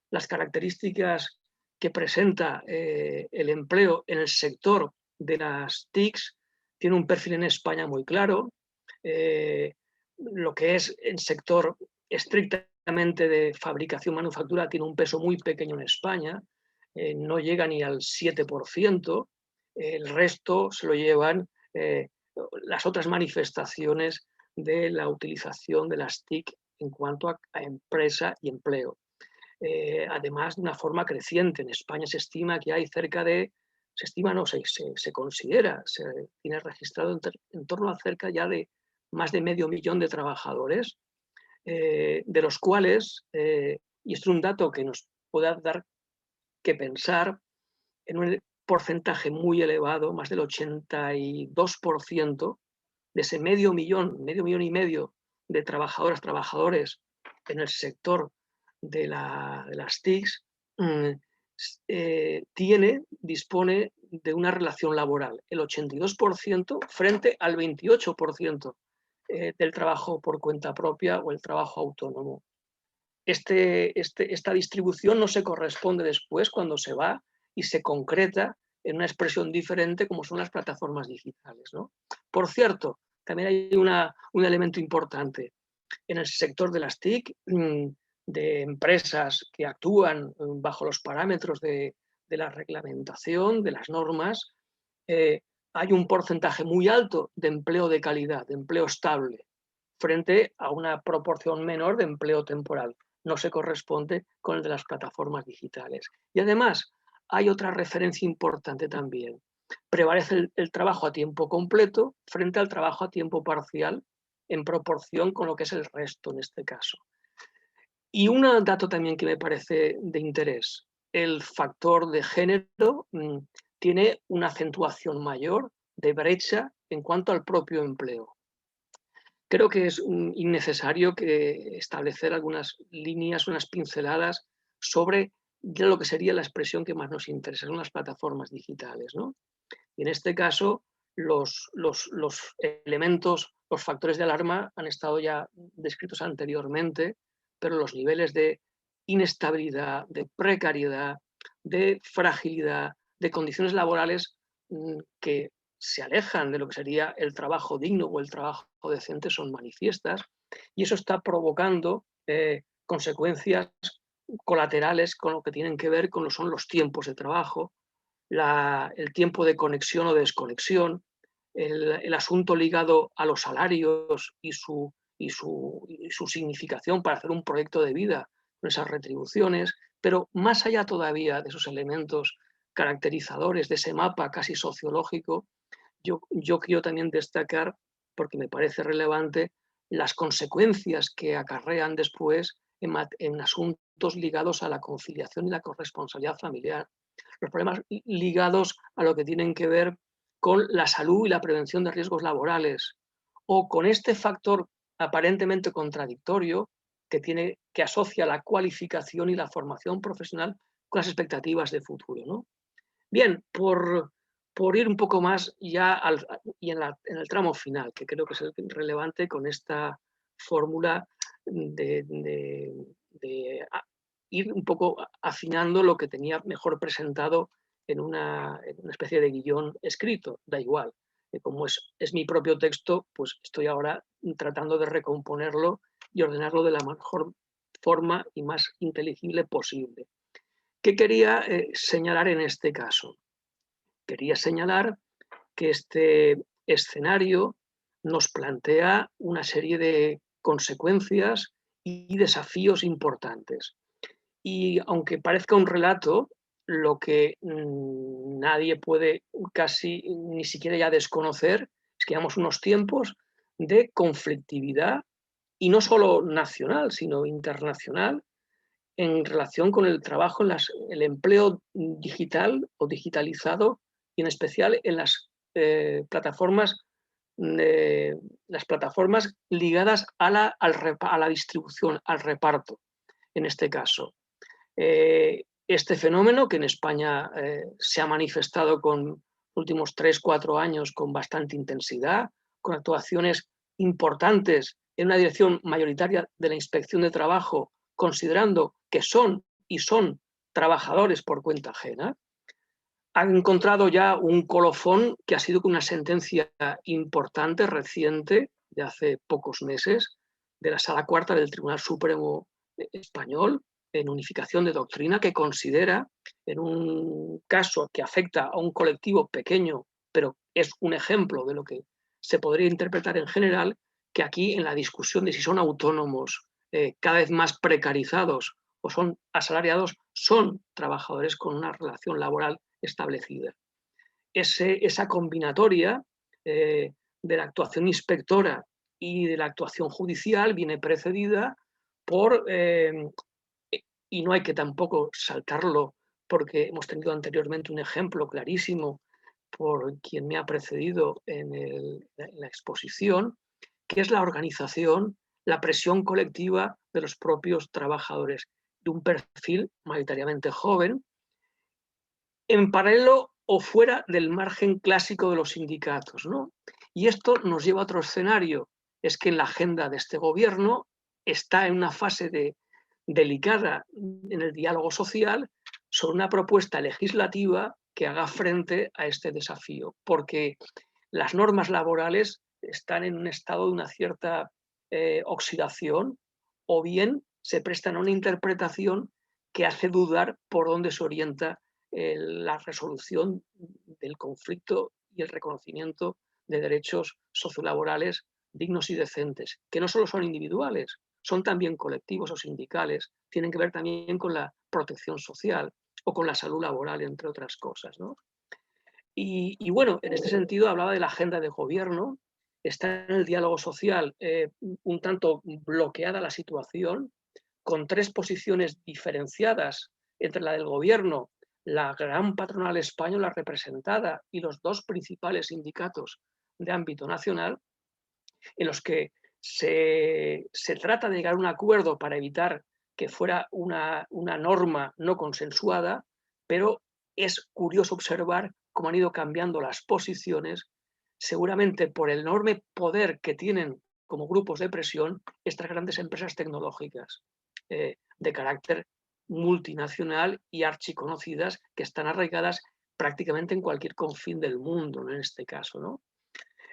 S7: las características que presenta el empleo en el sector de las TICs tiene un perfil en España muy claro. Lo que es el sector estrictamente de fabricación, manufactura, tiene un peso muy pequeño en España, no llega ni al 7%, el resto se lo llevan las otras manifestaciones de la utilización de las TIC en cuanto a empresa y empleo. Además, de una forma creciente. En España se estima que hay cerca de, se considera, se tiene registrado en torno a cerca ya de más de 500.000 de trabajadores, de los cuales, y esto es un dato que nos puede dar que pensar, en un porcentaje muy elevado, más del 82%, de ese 500.000 y medio de trabajadoras, trabajadores en el sector de las TICs, dispone de una relación laboral, el 82% frente al 28% del trabajo por cuenta propia o el trabajo autónomo. Esta distribución no se corresponde después cuando se va y se concreta en una expresión diferente como son las plataformas digitales, ¿no? Por cierto, también hay un elemento importante. En el sector de las TIC, de empresas que actúan bajo los parámetros de la reglamentación, de las normas, hay un porcentaje muy alto de empleo de calidad, de empleo estable, frente a una proporción menor de empleo temporal. No se corresponde con el de las plataformas digitales. Y además, hay otra referencia importante también. Prevalece el trabajo a tiempo completo frente al trabajo a tiempo parcial en proporción con lo que es el resto en este caso. Y un dato también que me parece de interés, el factor de género tiene una acentuación mayor de brecha en cuanto al propio empleo. Creo que es innecesario establecer algunas líneas, unas pinceladas sobre lo que sería la expresión que más nos interesa, son las plataformas digitales, ¿no? Y en este caso, los elementos, los factores de alarma han estado ya descritos anteriormente, pero los niveles de inestabilidad, de precariedad, de fragilidad, de condiciones laborales que se alejan de lo que sería el trabajo digno o el trabajo decente son manifiestas, y eso está provocando consecuencias colaterales con lo que tienen que ver con lo son los tiempos de trabajo, el tiempo de conexión o de desconexión, el asunto ligado a los salarios y su significación para hacer un proyecto de vida con esas retribuciones, pero más allá todavía de esos elementos caracterizadores de ese mapa casi sociológico, yo quiero también destacar, porque me parece relevante, las consecuencias que acarrean después en asuntos ligados a la conciliación y la corresponsabilidad familiar. Los problemas ligados a lo que tienen que ver con la salud y la prevención de riesgos laborales, o con este factor aparentemente contradictorio que asocia la cualificación y la formación profesional con las expectativas de futuro, ¿no? Bien, por ir un poco más ya en el tramo final, que creo que es el relevante con esta fórmula de ir un poco afinando lo que tenía mejor presentado en una especie de guión escrito, da igual. Como es mi propio texto, pues estoy ahora tratando de recomponerlo y ordenarlo de la mejor forma y más inteligible posible. ¿Qué quería señalar en este caso? Quería señalar que este escenario nos plantea una serie de consecuencias y desafíos importantes. Y aunque parezca un relato, lo que nadie puede casi ni siquiera ya desconocer es que llevamos unos tiempos de conflictividad, y no solo nacional, sino internacional, en relación con el trabajo, el empleo digital o digitalizado, y en especial en las plataformas ligadas a la distribución, al reparto, en este caso. Este fenómeno, que en España se ha manifestado con los últimos 3-4 años con bastante intensidad, con actuaciones importantes en una dirección mayoritaria de la Inspección de Trabajo, considerando que son trabajadores por cuenta ajena, han encontrado ya un colofón que ha sido con una sentencia importante, reciente, de hace pocos meses, de la Sala Cuarta del Tribunal Supremo Español, en unificación de doctrina, que considera, en un caso que afecta a un colectivo pequeño, pero es un ejemplo de lo que se podría interpretar en general, que aquí en la discusión de si son autónomos cada vez más precarizados o son asalariados, son trabajadores con una relación laboral establecida. Esa combinatoria de la actuación inspectora y de la actuación judicial viene precedida por, y no hay que tampoco saltarlo, porque hemos tenido anteriormente un ejemplo clarísimo por quien me ha precedido en la exposición, que es la organización, la presión colectiva de los propios trabajadores, de un perfil mayoritariamente joven, en paralelo o fuera del margen clásico de los sindicatos, ¿no? Y esto nos lleva a otro escenario, es que en la agenda de este gobierno está en una fase delicada en el diálogo social sobre una propuesta legislativa que haga frente a este desafío, porque las normas laborales están en un estado de una cierta oxidación, o bien se prestan a una interpretación que hace dudar por dónde se orienta la resolución del conflicto y el reconocimiento de derechos sociolaborales dignos y decentes, que no solo son individuales, son también colectivos o sindicales, tienen que ver también con la protección social o con la salud laboral, entre otras cosas, ¿no? Y bueno, en este sentido hablaba de la agenda de gobierno, está en el diálogo social un tanto bloqueada la situación, con 3 posiciones diferenciadas entre la del gobierno, la gran patronal española representada y los 2 principales sindicatos de ámbito nacional, en los que se trata de llegar a un acuerdo para evitar que fuera una norma no consensuada, pero es curioso observar cómo han ido cambiando las posiciones, seguramente por el enorme poder que tienen como grupos de presión estas grandes empresas tecnológicas de carácter multinacional y archiconocidas, que están arraigadas prácticamente en cualquier confín del mundo, ¿no? En este caso, ¿no?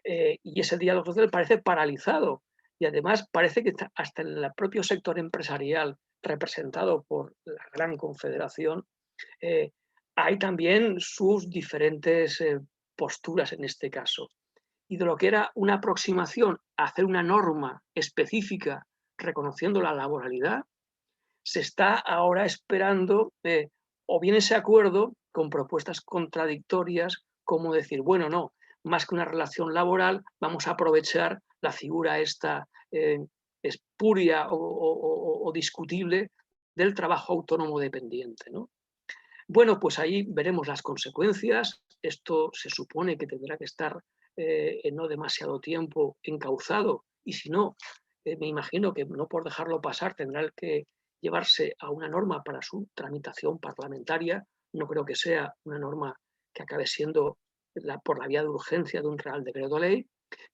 S7: Y ese diálogo social parece paralizado, y además parece que hasta en el propio sector empresarial, representado por la gran confederación, hay también sus diferentes posturas en este caso. Y de lo que era una aproximación a hacer una norma específica reconociendo la laboralidad, se está ahora esperando o bien ese acuerdo con propuestas contradictorias, como decir, bueno, no, más que una relación laboral, vamos a aprovechar la figura esta espuria o discutible del trabajo autónomo dependiente, ¿no? Bueno, pues ahí veremos las consecuencias. Esto se supone que tendrá que estar en no demasiado tiempo encauzado, y si no, me imagino que no por dejarlo pasar tendrá que llevarse a una norma para su tramitación parlamentaria. No creo que sea una norma que acabe siendo por la vía de urgencia de un Real Decreto Ley,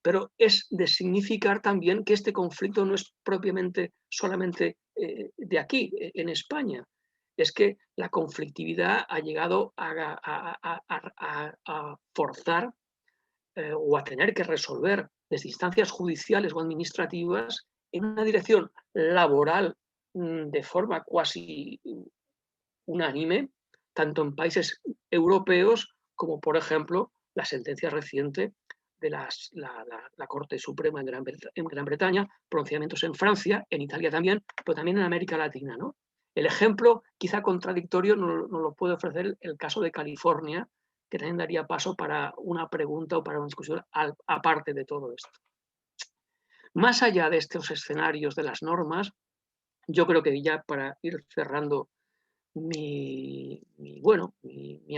S7: pero es de significar también que este conflicto no es propiamente solamente de aquí, en España. Es que la conflictividad ha llegado a forzar o a tener que resolver desde instancias judiciales o administrativas en una dirección laboral de forma cuasi unánime, tanto en países europeos como, por ejemplo, la sentencia reciente de la Corte Suprema en Gran Bretaña, pronunciamientos en Francia, en Italia también, pero también en América Latina, ¿no? El ejemplo, quizá contradictorio, nos lo puede ofrecer el caso de California, que también daría paso para una pregunta o para una discusión aparte de todo esto. Más allá de estos escenarios de las normas, yo creo que ya para ir cerrando mi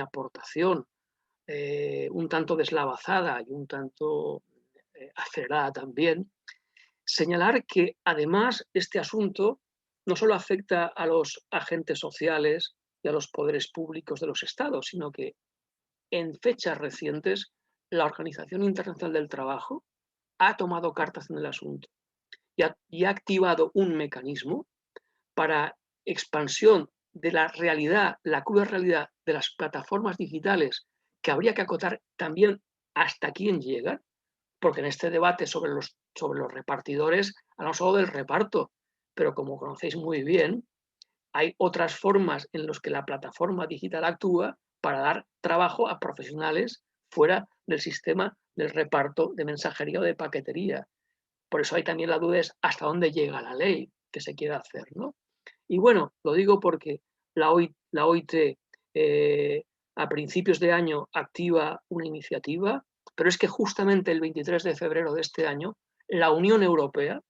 S7: aportación un tanto deslavazada y un tanto acelerada también, señalar que además este asunto no solo afecta a los agentes sociales y a los poderes públicos de los estados, sino que en fechas recientes la Organización Internacional del Trabajo ha tomado cartas en el asunto y ha activado un mecanismo para expansión de la realidad, la cruda realidad de las plataformas digitales, que habría que acotar también hasta quién llegan, porque en este debate sobre los repartidores hablamos solo del reparto, pero como conocéis muy bien, hay otras formas en las que la plataforma digital actúa para dar trabajo a profesionales fuera del sistema del reparto de mensajería o de paquetería. Por eso hay también la duda es hasta dónde llega la ley que se quiere hacer, ¿no? Y bueno, lo digo porque la OIT a principios de año activa una iniciativa, pero es que justamente el 23 de febrero de este año, la Unión Europea,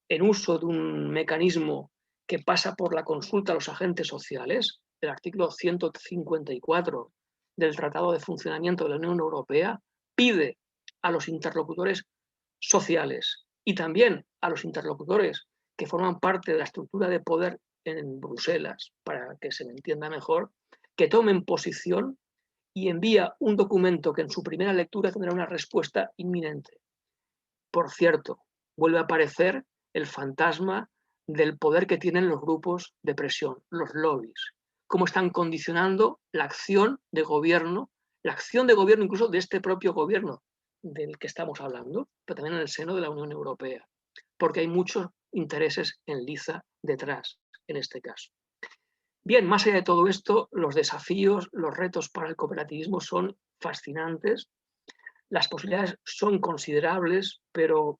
S7: en uso de un mecanismo que pasa por la consulta a los agentes sociales, el artículo 154 del Tratado de Funcionamiento de la Unión Europea, pide a los interlocutores sociales y también a los interlocutores que forman parte de la estructura de poder en Bruselas, para que se me entienda mejor, que tomen posición y envía un documento que en su primera lectura tendrá una respuesta inminente. Por cierto, vuelve a aparecer el fantasma del poder que tienen los grupos de presión, los lobbies, cómo están condicionando la acción de gobierno incluso de este propio gobierno del que estamos hablando, pero también en el seno de la Unión Europea, porque hay muchos intereses en liza detrás, en este caso. Bien, más allá de todo esto, los desafíos, los retos para el cooperativismo son fascinantes, las posibilidades son considerables, pero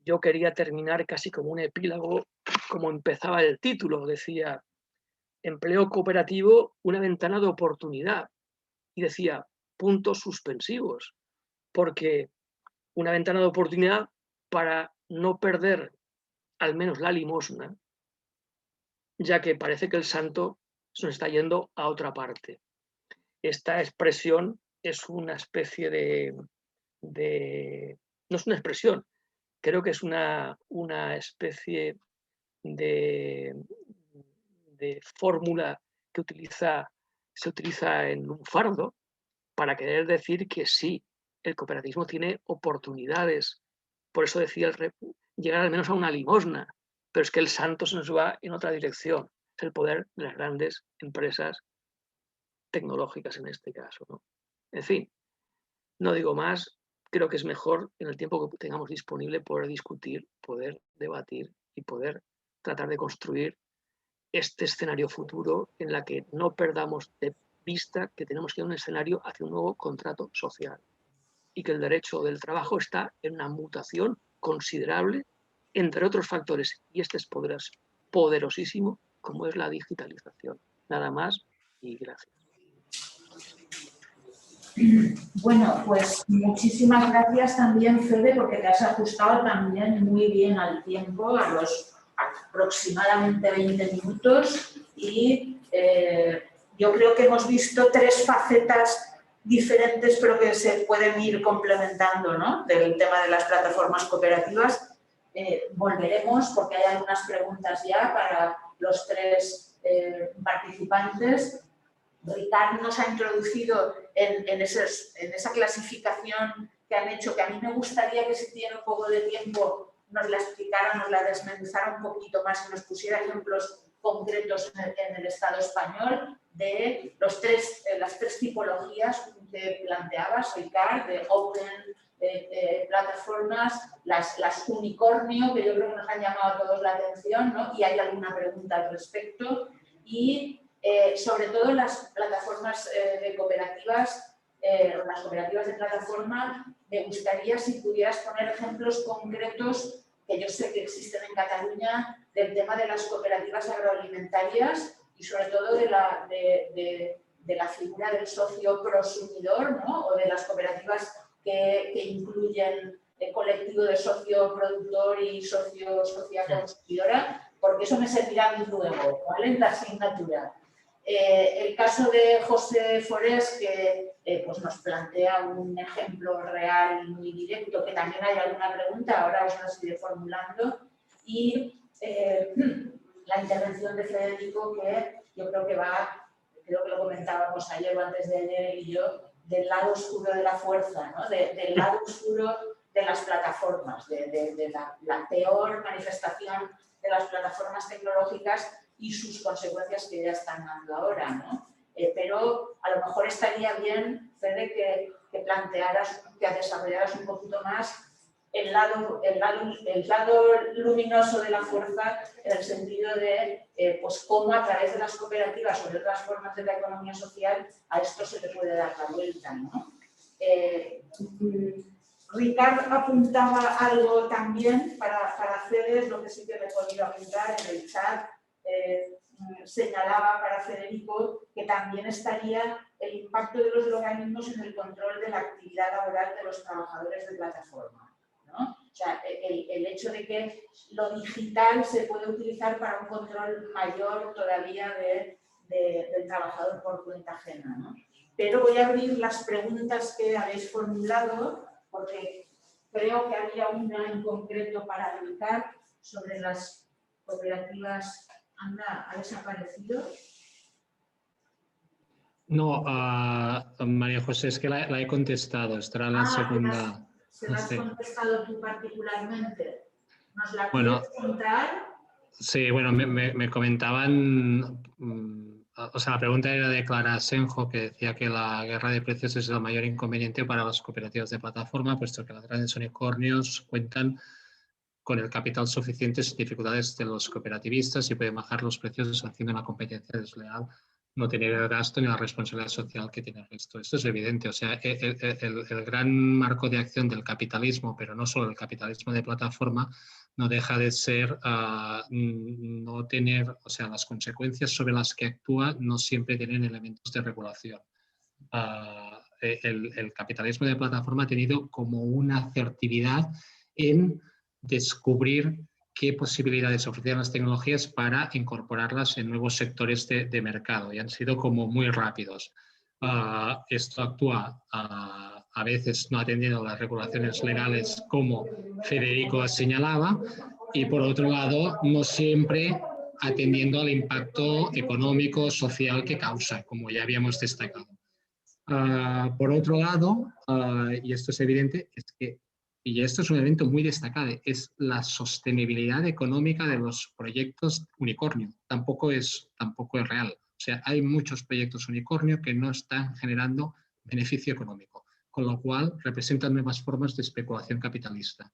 S7: yo quería terminar casi como un epílogo, como empezaba el título, decía, empleo cooperativo, una ventana de oportunidad, y decía, puntos suspensivos, porque una ventana de oportunidad para no perder al menos la limosna, ya que parece que el santo se nos está yendo a otra parte. Esta expresión es una especie no es una expresión, creo que es una especie de fórmula que se utiliza en un fardo para querer decir que sí, el cooperativismo tiene oportunidades. Por eso decía llegar al menos a una limosna, pero es que el santo se nos va en otra dirección. Es el poder de las grandes empresas tecnológicas en este caso, ¿no? En fin, no digo más, creo que es mejor en el tiempo que tengamos disponible poder discutir, poder debatir y poder tratar de construir este escenario futuro en la que no perdamos de vista que tenemos que ir a un escenario hacia un nuevo contrato social y que el derecho del trabajo está en una mutación considerable, entre otros factores, y este es poderosísimo, como es la digitalización. Nada más y gracias.
S1: Bueno, pues muchísimas gracias también, Fede, porque te has ajustado también muy bien al tiempo, a los aproximadamente 20 minutos y yo creo que hemos visto 3 facetas diferentes, pero que se pueden ir complementando, ¿no?, del tema de las plataformas cooperativas. Volveremos, porque hay algunas preguntas ya para los 3 participantes. Ricard nos ha introducido en esa clasificación que han hecho, que a mí me gustaría que, si tiene un poco de tiempo, nos la explicara, nos la desmenuzara un poquito más y nos pusiera ejemplos concretos en el Estado español de las tres tipologías que planteabas, Ricard, de open plataformas, las unicornio, que yo creo que nos han llamado a todos la atención, ¿no? Y hay alguna pregunta al respecto. Y sobre todo las plataformas de cooperativas, las cooperativas de plataforma, me gustaría si pudieras poner ejemplos concretos, que yo sé que existen en Cataluña, del tema de las cooperativas agroalimentarias y sobre todo de la figura del socio prosumidor, ¿no?, o de las cooperativas que incluyen el colectivo de socio productor y socio consumidora, porque eso me servirá luego, ¿vale?, en la asignatura. El caso de José Forés, que pues nos plantea un ejemplo real muy directo, que también hay alguna pregunta, ahora os las iré formulando, y la intervención de Federico, que yo creo que lo comentábamos ayer o antes de ayer y yo, del lado oscuro de la fuerza, ¿no?, del lado oscuro de las plataformas, de la peor manifestación de las plataformas tecnológicas y sus consecuencias que ya están dando ahora, ¿no? Pero a lo mejor estaría bien, Fede, que plantearas, que desarrollaras un poquito más el lado luminoso de la fuerza, en el sentido de pues cómo a través de las cooperativas o de otras formas de la economía social a esto se le puede dar la vuelta, ¿no? Ricard apuntaba algo también para Fede, lo que sí que me he podido apuntar en el chat. Señalaba para Federico que también estaría el impacto de los organismos en el control de la actividad laboral de los trabajadores de plataforma, ¿no? O sea, el hecho de que lo digital se puede utilizar para un control mayor todavía del trabajador por cuenta ajena, ¿no? Pero voy a abrir las preguntas que habéis formulado, porque creo que había una en concreto para Ricard sobre las cooperativas. Anda, ¿ha desaparecido?
S3: No, María José, es que la he contestado, estará la segunda.
S1: ¿Se la has contestado tú particularmente? ¿Nos la
S3: Bueno,
S1: quieres contar?
S3: Sí, bueno, me comentaban, o sea, la pregunta era de Clara Senjo, que decía que la guerra de precios es el mayor inconveniente para las cooperativas de plataforma, puesto que los grandes unicornios cuentan con el capital suficiente sin dificultades de los cooperativistas y pueden bajar los precios haciendo una competencia desleal, no tener el gasto ni la responsabilidad social que tiene el resto. Esto es evidente. O sea, el gran marco de acción del capitalismo, pero no solo el capitalismo de plataforma, no deja de ser no tener, o sea, las consecuencias sobre las que actúa no siempre tienen elementos de regulación. El capitalismo de plataforma ha tenido como una asertividad en descubrir qué posibilidades ofrecían las tecnologías para incorporarlas en nuevos sectores de mercado, y han sido como muy rápidos. Esto actúa a veces no atendiendo las regulaciones legales, como Federico señalaba, y por otro lado no siempre atendiendo al impacto económico, social que causa, como ya habíamos destacado. Por otro lado, y esto es evidente, es que, y esto es un elemento muy destacado, es la sostenibilidad económica de los proyectos unicornio. Tampoco es real. O sea, hay muchos proyectos unicornio que no están generando beneficio económico, con lo cual representan nuevas formas de especulación capitalista,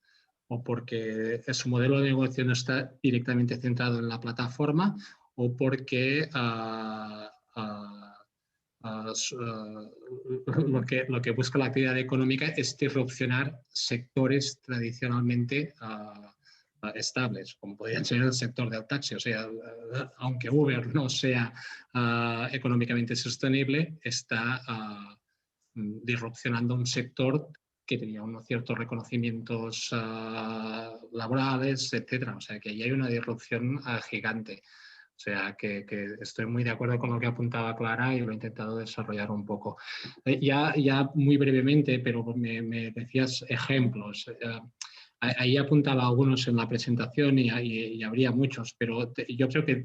S3: o porque su modelo de negocio no está directamente centrado en la plataforma, o porque lo que busca la actividad económica es disrupcionar sectores tradicionalmente estables, como podrían ser el sector del taxi. O sea, aunque Uber no sea económicamente sostenible, está disrupcionando un sector que tenía unos ciertos reconocimientos laborales, etcétera. O sea, que ahí hay una disrupción gigante. O sea, que estoy muy de acuerdo con lo que apuntaba Clara y lo he intentado desarrollar un poco. Ya muy brevemente, pero me decías ejemplos. Ahí apuntaba algunos en la presentación y habría muchos, pero yo creo que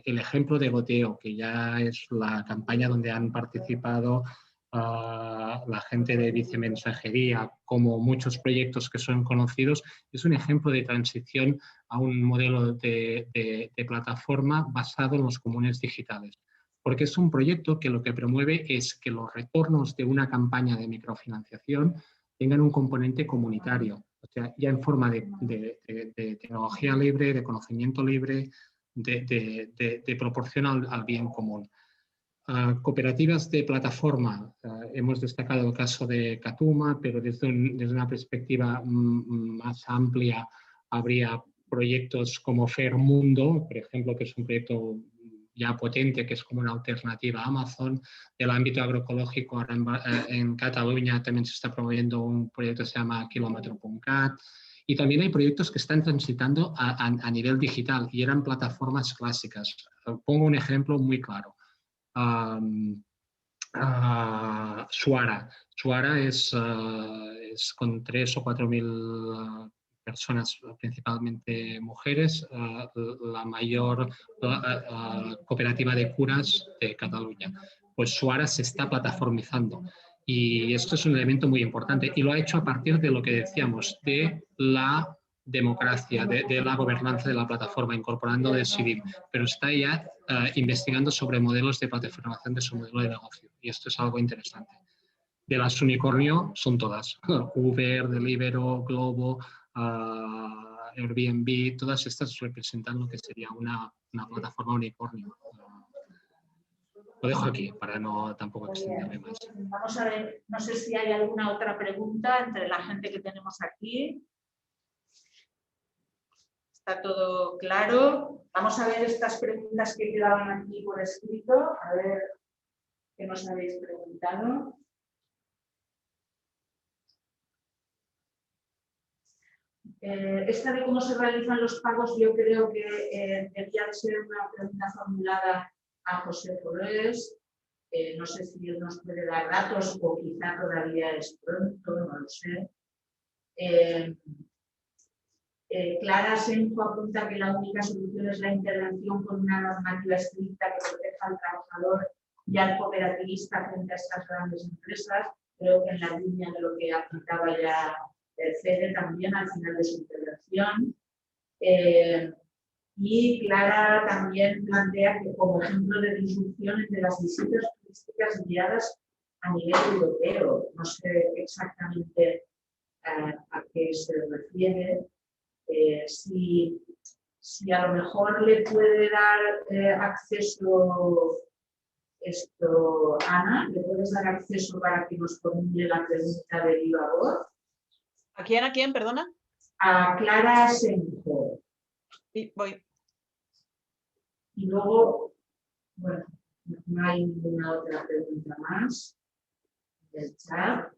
S3: el ejemplo de Goteo, que ya es la campaña donde han participado la gente de vicemensajería, como muchos proyectos que son conocidos, es un ejemplo de transición a un modelo de plataforma basado en los comunes digitales. Porque es un proyecto que lo que promueve es que los retornos de una campaña de microfinanciación tengan un componente comunitario, o sea, ya en forma de tecnología libre, de conocimiento libre, de proporción al bien común. Cooperativas de plataforma, hemos destacado el caso de Catuma, pero desde una perspectiva más amplia habría proyectos como Fairmundo, por ejemplo, que es un proyecto ya potente, que es como una alternativa a Amazon. Del ámbito agroecológico, ahora en Cataluña también se está promoviendo un proyecto que se llama Kilómetro.cat. Y también hay proyectos que están transitando a nivel digital y eran plataformas clásicas. Pongo un ejemplo muy claro. Suara. Suara es con 3.000 o 4.000 personas, principalmente mujeres, la mayor cooperativa de curas de Cataluña. Pues Suara se está plataformizando y esto es un elemento muy importante y lo ha hecho a partir de lo que decíamos, de la democracia, de la gobernanza de la plataforma, incorporando del civil, pero está ya investigando sobre modelos de plataformación de su modelo de negocio. Y esto es algo interesante. De las unicornio son todas. Uber, Deliveroo, Glovo, Airbnb, todas estas representan lo que sería una plataforma unicornio. Lo dejo aquí para no tampoco extenderme más.
S1: Vamos a ver, no sé si hay alguna otra pregunta entre la gente que tenemos aquí. ¿Está todo claro? Vamos a ver estas preguntas que quedaban aquí por escrito, a ver qué nos habéis preguntado. Esta de cómo se realizan los pagos, yo creo que debía de ser una pregunta formulada a José Forés. No sé si él nos puede dar datos o quizá todavía es pronto, no lo sé. Clara Senjo apunta que la única solución es la intervención con una normativa estricta que proteja al trabajador y al cooperativista frente a estas grandes empresas. Creo que en la línea de lo que apuntaba ya Fede también al final de su intervención. Y Clara también plantea que como ejemplo de disrupción entre las visitas turísticas guiadas a nivel europeo. No sé exactamente a qué se refiere. Si a lo mejor le puede dar acceso esto, Ana, ¿le puedes dar acceso para que nos formule la pregunta de viva voz?
S8: ¿A quién, perdona?
S1: A Clara Senjo.
S8: Sí, voy.
S1: Y luego, bueno, no hay ninguna otra pregunta más del chat.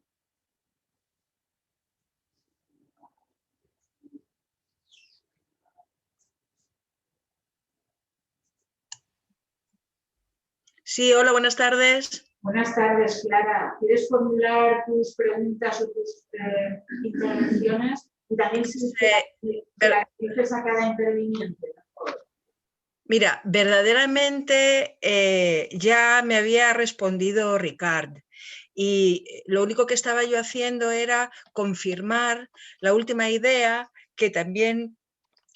S8: Sí, hola, buenas tardes.
S1: Buenas tardes, Clara. ¿Quieres formular tus preguntas o tus intervenciones? Y también si la dices a cada interviniente.
S8: Mira, verdaderamente ya me había respondido Ricard y lo único que estaba yo haciendo era confirmar la última idea que también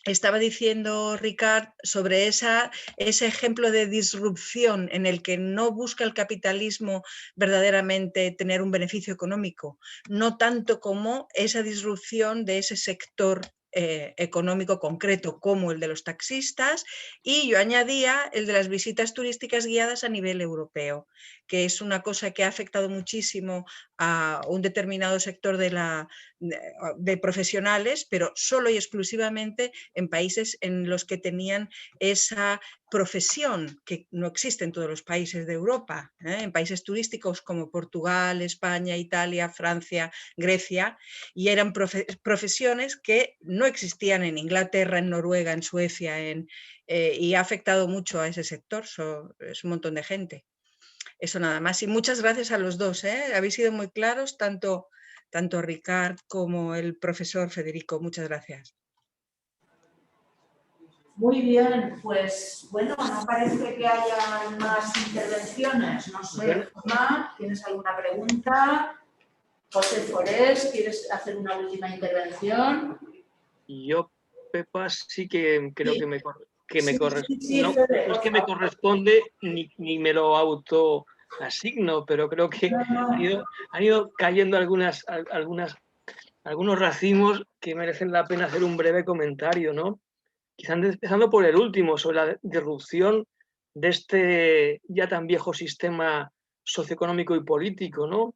S8: estaba diciendo Ricard sobre ese ejemplo de disrupción en el que no busca el capitalismo verdaderamente tener un beneficio económico, no tanto como esa disrupción de ese sector económico concreto como el de los taxistas, y yo añadía el de las visitas turísticas guiadas a nivel europeo, que es una cosa que ha afectado muchísimo a un determinado sector de profesionales, pero solo y exclusivamente en países en los que tenían esa profesión, que no existe en todos los países de Europa, en países turísticos como Portugal, España, Italia, Francia, Grecia, y eran profesiones que no existían en Inglaterra, en Noruega, en Suecia, y ha afectado mucho a ese sector, es un montón de gente. Eso nada más. Y muchas gracias a los dos, habéis sido muy claros, tanto Ricard como el profesor Federico. Muchas gracias.
S1: Muy bien, pues bueno, no parece que haya más intervenciones. No sé, Juanma, ¿tienes alguna pregunta? José Forés, ¿quieres hacer una última intervención?
S7: Yo, Pepa, sí que creo
S1: Sí.
S7: que me corresponde.
S1: Sí,
S7: No,
S1: Fede,
S7: no es que me corresponde ni me lo autoasigno, pero creo que han ido cayendo algunos racimos que merecen la pena hacer un breve comentario, ¿no? Quizás empezando por el último, sobre la disrupción de este ya tan viejo sistema socioeconómico y político, ¿no?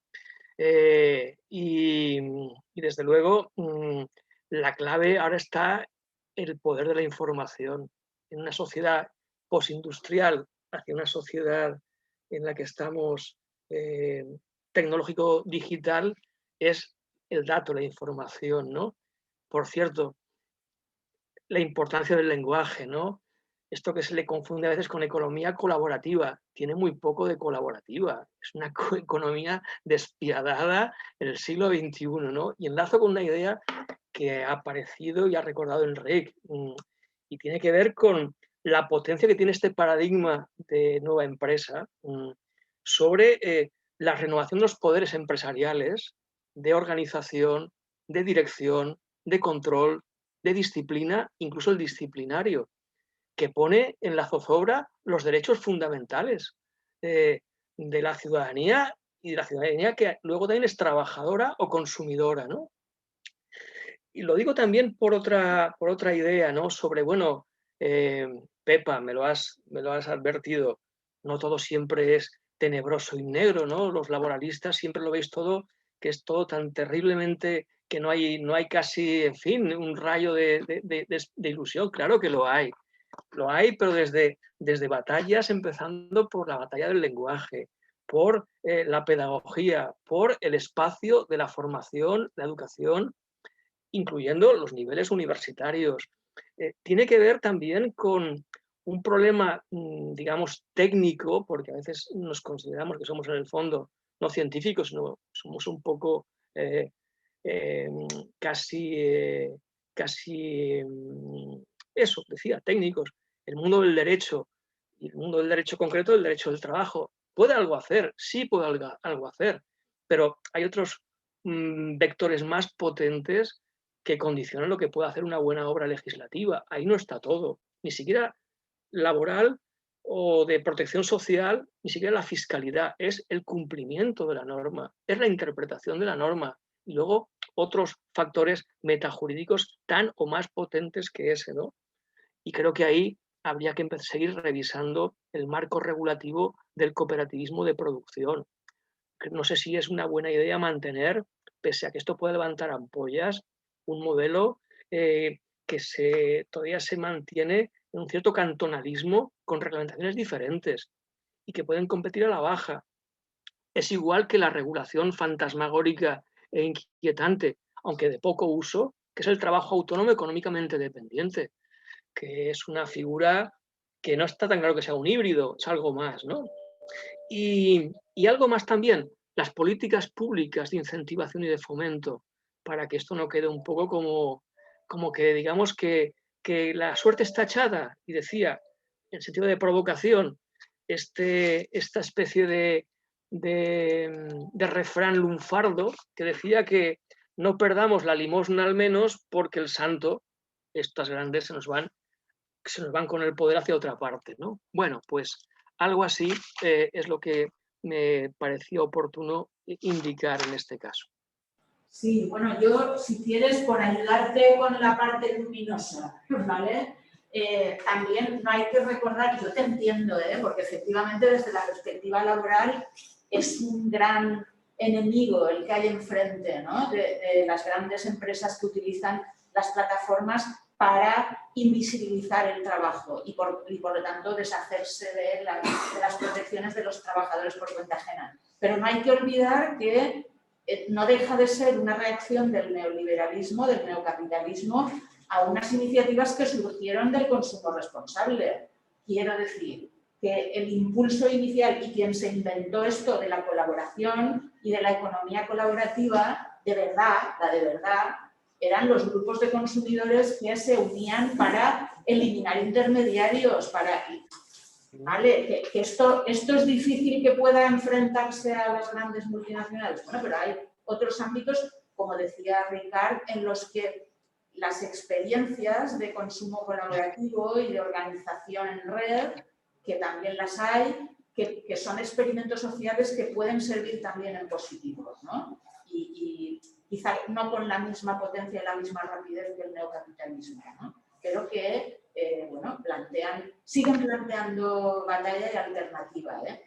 S7: Y desde luego la clave ahora está en el poder de la información. En una sociedad postindustrial hacia una sociedad en la que estamos tecnológico-digital, es el dato, la información, ¿no? Por cierto, la importancia del lenguaje, ¿no? Esto que se le confunde a veces con economía colaborativa, tiene muy poco de colaborativa, es una economía despiadada en el siglo XXI, ¿no? Y enlazo con una idea que ha aparecido y ha recordado Enric, y tiene que ver con la potencia que tiene este paradigma de nueva empresa sobre la renovación de los poderes empresariales, de organización, de dirección, de control, de disciplina, incluso el disciplinario, que pone en la zozobra los derechos fundamentales de la ciudadanía, y de la ciudadanía que luego también es trabajadora o consumidora, ¿no? Y lo digo también por otra idea, ¿no? Sobre, bueno, Pepa, me lo has advertido, no todo siempre es tenebroso y negro, ¿no? Los laboralistas siempre lo veis todo, que es todo tan terriblemente que no hay casi, en fin, un rayo de ilusión. Claro que lo hay, pero desde batallas, empezando por la batalla del lenguaje, por la pedagogía, por el espacio de la formación, la educación, incluyendo los niveles universitarios. Tiene que ver también con un problema, digamos, técnico, porque a veces nos consideramos que somos en el fondo no científicos, sino somos un poco casi eso, decía, técnicos. El mundo del derecho, y el mundo del derecho concreto, el derecho del trabajo, puede algo hacer, sí puede algo hacer, pero hay otros vectores más potentes que condicionan lo que puede hacer una buena obra legislativa. Ahí no está todo, ni siquiera laboral o de protección social, ni siquiera la fiscalidad, es el cumplimiento de la norma, es la interpretación de la norma, y luego otros factores metajurídicos tan o más potentes que ese, ¿no? Y creo que ahí habría que seguir revisando el marco regulativo del cooperativismo de producción. No sé si es una buena idea mantener, pese a que esto puede levantar ampollas, un modelo que todavía se mantiene en un cierto cantonalismo con reglamentaciones diferentes y que pueden competir a la baja. Es igual que la regulación fantasmagórica e inquietante, aunque de poco uso, que es el trabajo autónomo económicamente dependiente, que es una figura que no está tan claro que sea un híbrido, es algo más, ¿no? Y algo más también, las políticas públicas de incentivación y de fomento, para que esto no quede un poco como que digamos que la suerte está echada, y decía, en sentido de provocación, esta especie de refrán lunfardo que decía que no perdamos la limosna al menos porque el santo, estas grandes se nos van con el poder hacia otra parte, ¿no? Bueno, pues algo así es lo que me pareció oportuno indicar en este caso.
S1: Sí, bueno, yo, si quieres, por ayudarte con la parte luminosa, ¿vale? También no hay que recordar, yo te entiendo, porque efectivamente desde la perspectiva laboral es un gran enemigo el que hay enfrente, ¿no? de las grandes empresas que utilizan las plataformas para invisibilizar el trabajo y por lo tanto deshacerse de las protecciones de los trabajadores por cuenta ajena. Pero no hay que olvidar que no deja de ser una reacción del neoliberalismo, del neocapitalismo, a unas iniciativas que surgieron del consumo responsable. Quiero decir que el impulso inicial y quien se inventó esto de la colaboración y de la economía colaborativa, de verdad, la de verdad, eran los grupos de consumidores que se unían para eliminar intermediarios, ¿vale? Que esto es difícil que pueda enfrentarse a las grandes multinacionales. Bueno, pero hay otros ámbitos, como decía Ricard, en los que las experiencias de consumo colaborativo y de organización en red, que también las hay, que son experimentos sociales que pueden servir también en positivo, ¿no? Y quizá no con la misma potencia y la misma rapidez que el neocapitalismo, ¿no? Pero que bueno, siguen planteando batalla y alternativa, ¿eh?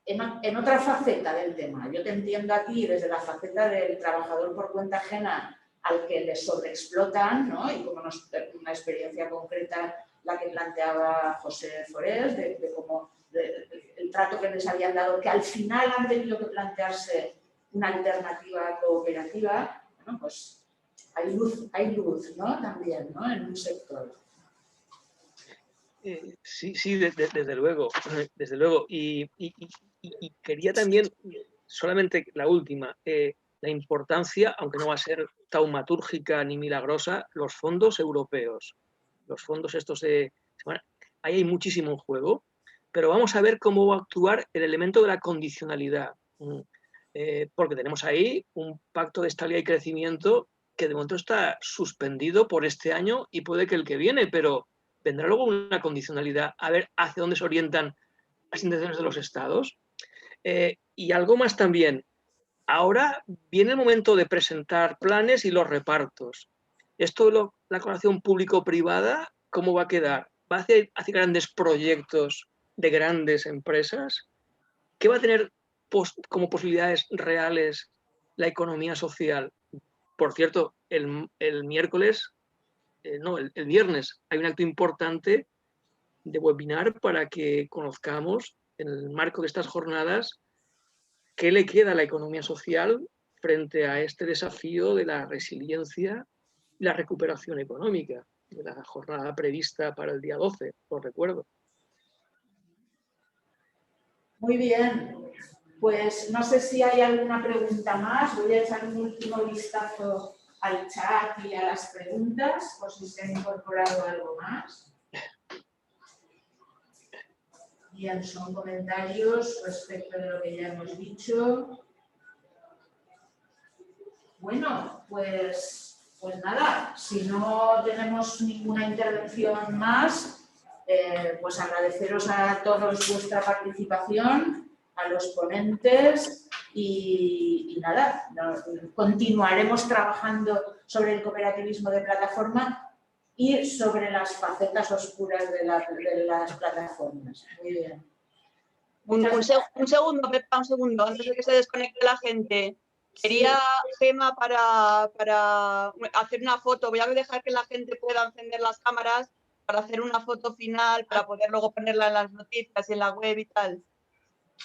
S1: En otra faceta del tema, yo te entiendo aquí desde la faceta del trabajador por cuenta ajena al que le sobreexplotan, ¿no? Y como una experiencia concreta la que planteaba José Forés, de cómo el trato que les habían dado, que al final han tenido que plantearse una alternativa cooperativa, bueno, pues hay luz, ¿no? También, ¿no? En un sector.
S7: Sí, desde luego, desde luego. Y quería también, solamente la última, la importancia, aunque no va a ser taumatúrgica ni milagrosa, los fondos europeos. Los fondos estos de... Bueno, ahí hay muchísimo en juego, pero vamos a ver cómo va a actuar el elemento de la condicionalidad. Porque tenemos ahí un pacto de estabilidad y crecimiento que de momento está suspendido por este año y puede que el que viene, pero vendrá luego una condicionalidad a ver hacia dónde se orientan las intenciones de los estados. Y algo más también. Ahora viene el momento de presentar planes y los repartos. Esto de la colaboración público-privada, ¿cómo va a quedar? ¿Va hacia grandes proyectos de grandes empresas? ¿Qué va a tener como posibilidades reales la economía social? Por cierto, el viernes hay un acto importante de webinar para que conozcamos, en el marco de estas jornadas, qué le queda a la economía social frente a este desafío de la resiliencia y la recuperación económica, de la jornada prevista para el día 12, os recuerdo.
S1: Muy bien, pues no sé si hay alguna pregunta más. Voy a echar un último vistazo al chat y a las preguntas, por si se ha incorporado algo más. Bien, son comentarios respecto de lo que ya hemos dicho. Bueno, pues nada, si no tenemos ninguna intervención más, pues agradeceros a todos vuestra participación, a los ponentes y nada, continuaremos trabajando sobre el cooperativismo de plataforma y sobre las facetas oscuras de las plataformas. Muy bien.
S6: Un segundo, Pepa, un segundo, antes de que se desconecte la gente. Quería, Gema, para hacer una foto. Voy a dejar que la gente pueda encender las cámaras para hacer una foto final, para poder luego ponerla en las noticias y en la web y tal.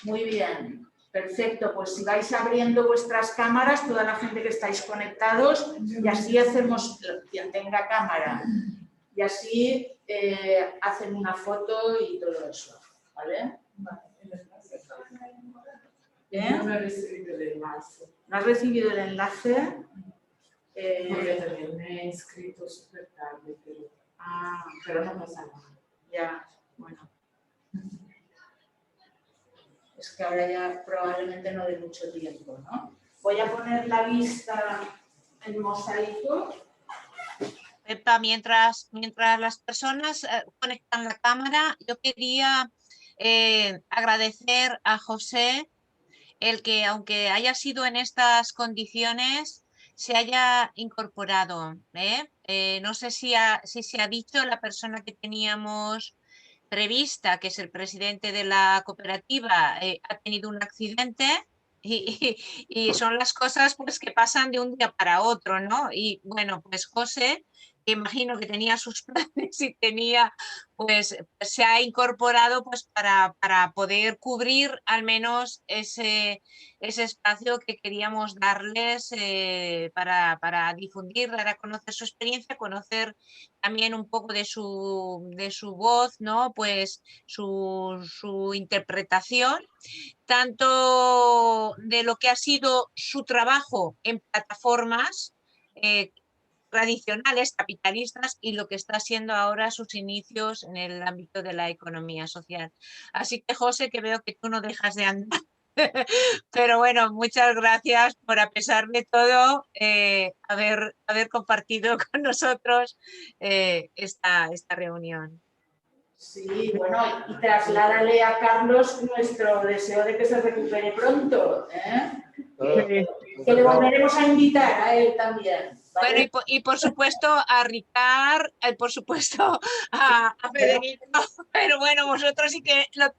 S1: Muy bien, perfecto. Pues si vais abriendo vuestras cámaras, toda la gente que estáis conectados, y así hacemos, quien tenga cámara, y así hacen una foto y todo eso, ¿vale? ¿Bien?
S9: No he recibido el enlace.
S1: ¿No has recibido el enlace?
S9: Porque también me he inscrito súper tarde, pero no pasa nada.
S1: Ya, bueno. Es que ahora ya probablemente no dé mucho tiempo, ¿no? Voy a poner la vista en mosaico.
S6: Pepa, mientras las personas conectan la cámara, yo quería agradecer a José el que, aunque haya sido en estas condiciones, se haya incorporado. No sé si se ha dicho, la persona que teníamos prevista, que es el presidente de la cooperativa, ha tenido un accidente y son las cosas pues que pasan de un día para otro, ¿no? Y bueno, pues José, que imagino que tenía sus planes y tenía, pues se ha incorporado pues para poder cubrir al menos ese espacio que queríamos darles para difundir, dar a conocer su experiencia, conocer también un poco de su voz, ¿no? Pues su interpretación, tanto de lo que ha sido su trabajo en plataformas tradicionales, capitalistas, y lo que está siendo ahora sus inicios en el ámbito de la economía social. Así que, José, que veo que tú no dejas de andar. Pero bueno, muchas gracias por, a pesar de todo, haber compartido con nosotros esta reunión.
S1: Sí, bueno, y trasládale a Carlos nuestro deseo de que se recupere pronto, ¿eh? Que le volveremos a invitar a él también. ¿Vale?
S6: Bueno, y por supuesto a Ricard, por supuesto a Federico, pero bueno, vosotros sí que lo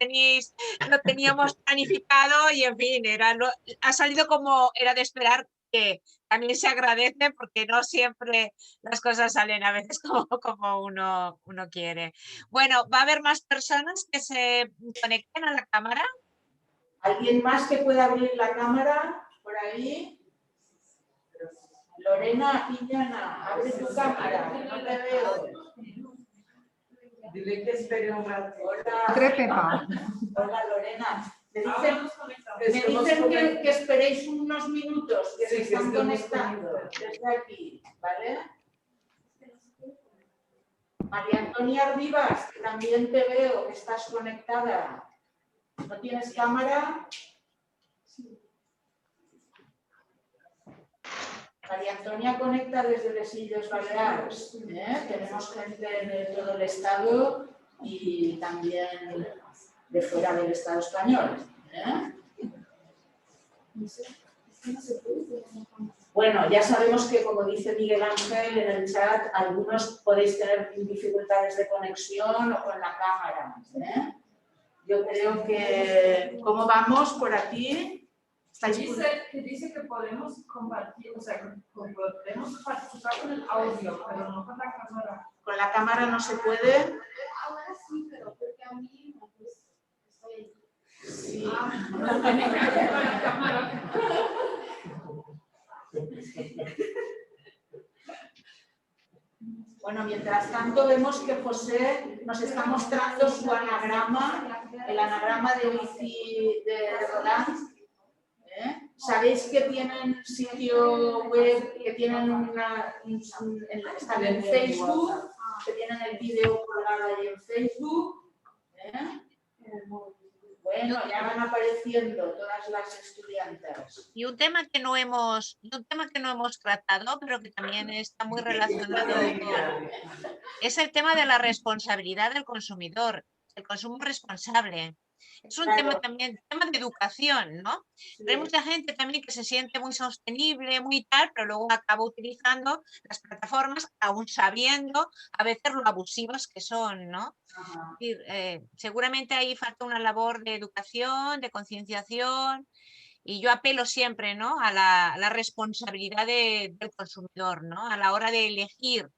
S6: teníamos planificado y en fin, ha salido como era de esperar, que también se agradece porque no siempre las cosas salen a veces como uno quiere. Bueno, ¿va a haber más personas que se conecten a la cámara?
S1: ¿Alguien más que pueda abrir la cámara por ahí? Lorena Piñana, abre tu cámara, no te veo.
S9: Dile que espere un rato.
S1: Hola. Hola, Lorena. Me dicen que esperéis unos minutos, que se están conectando desde aquí, ¿vale? María Antonia Rivas, que también te veo, que estás conectada. ¿No tienes cámara? María Antonia conecta desde Les Illes Balears. Tenemos gente de todo el estado y también de fuera del Estado español. Bueno, ya sabemos que, como dice Miguel Ángel en el chat, algunos podéis tener dificultades de conexión o con la cámara. Yo creo que... ¿Cómo vamos por aquí?
S9: Dice que podemos compartir, o sea, que podemos participar con el audio, pero no con la cámara.
S1: ¿Con la cámara no se puede?
S9: Ahora sí, pero porque a mí pues, estoy...
S1: Sí.
S9: No tiene que ver con la cámara.
S1: Bueno, mientras tanto vemos que José nos está mostrando su anagrama, el anagrama de bici de Roland. Sabéis que tienen sitio web, que tienen están en Facebook, que tienen el vídeo colgado ahí en Facebook. Bueno, ya van apareciendo todas las estudiantes.
S6: Y un tema que no hemos tratado, pero que también está muy relacionado es el tema de la responsabilidad del consumidor, el consumo responsable. Es un tema también, tema de educación, ¿no?
S1: Sí.
S6: Hay mucha gente también que se siente muy sostenible, muy tal, pero luego acaba utilizando las plataformas aún sabiendo a veces lo abusivas que son, ¿no? Es decir, seguramente ahí falta una labor de educación, de concienciación, y yo apelo siempre, ¿no?, a la responsabilidad del consumidor, ¿no?, a la hora de elegir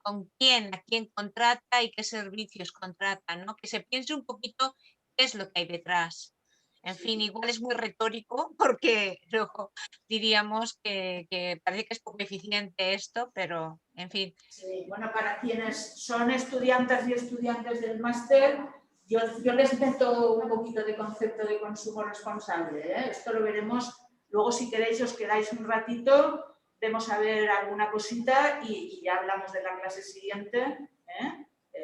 S6: a quién contrata y qué servicios contrata, ¿no? Que se piense un poquito qué es lo que hay detrás. En fin, igual es muy retórico porque luego diríamos que parece que es poco eficiente esto, pero en fin.
S1: Sí, bueno, para quienes son estudiantes y estudiantes del máster, yo les meto un poquito de concepto de consumo responsable. Esto lo veremos luego, si queréis, os quedáis un ratito, vemos a ver alguna cosita y ya hablamos de la clase siguiente.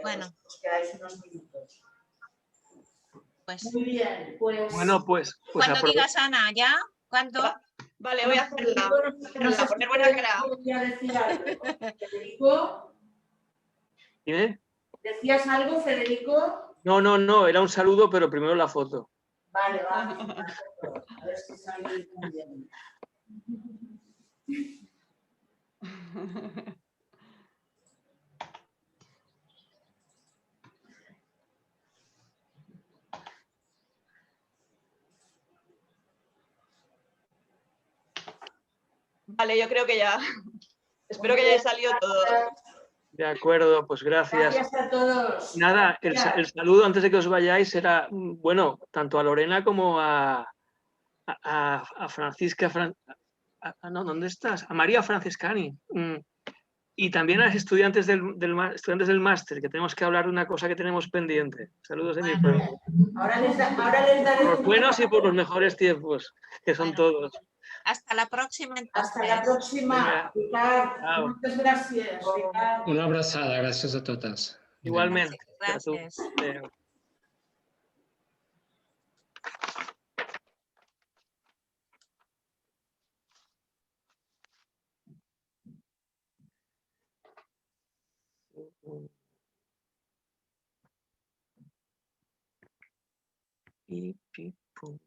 S6: Bueno.
S1: Os quedáis unos minutos.
S6: Pues,
S1: muy bien, pues...
S7: Bueno, pues
S6: cuando digas, Ana, ¿ya? ¿Cuándo?
S10: Vale, voy a hacerla.
S1: No sé si podría decir algo. Federico.
S7: ¿Dime?
S1: ¿Decías algo, Federico?
S7: No, era un saludo, pero primero la foto.
S1: Vale, vale. A ver si sale bien.
S10: Vale, yo creo que ya. Espero que haya salido todo.
S7: De acuerdo, pues gracias.
S1: Gracias a todos.
S7: Nada, el saludo antes de que os vayáis era, bueno, tanto a Lorena como a Francisca, no, ¿dónde estás? A María Francescani. Y también a los estudiantes del máster, que tenemos que hablar de una cosa que tenemos pendiente. Saludos de mi pueblo.
S1: Ahora les daré
S7: Por los buenos y por los mejores tiempos, que son todos.
S6: Hasta la próxima entonces.
S1: Hasta la próxima. Ricard, muchas gracias. Ricard.
S3: Una abrazada, gracias a todas.
S7: Igualmente.
S6: Gracias.
S7: Y pum.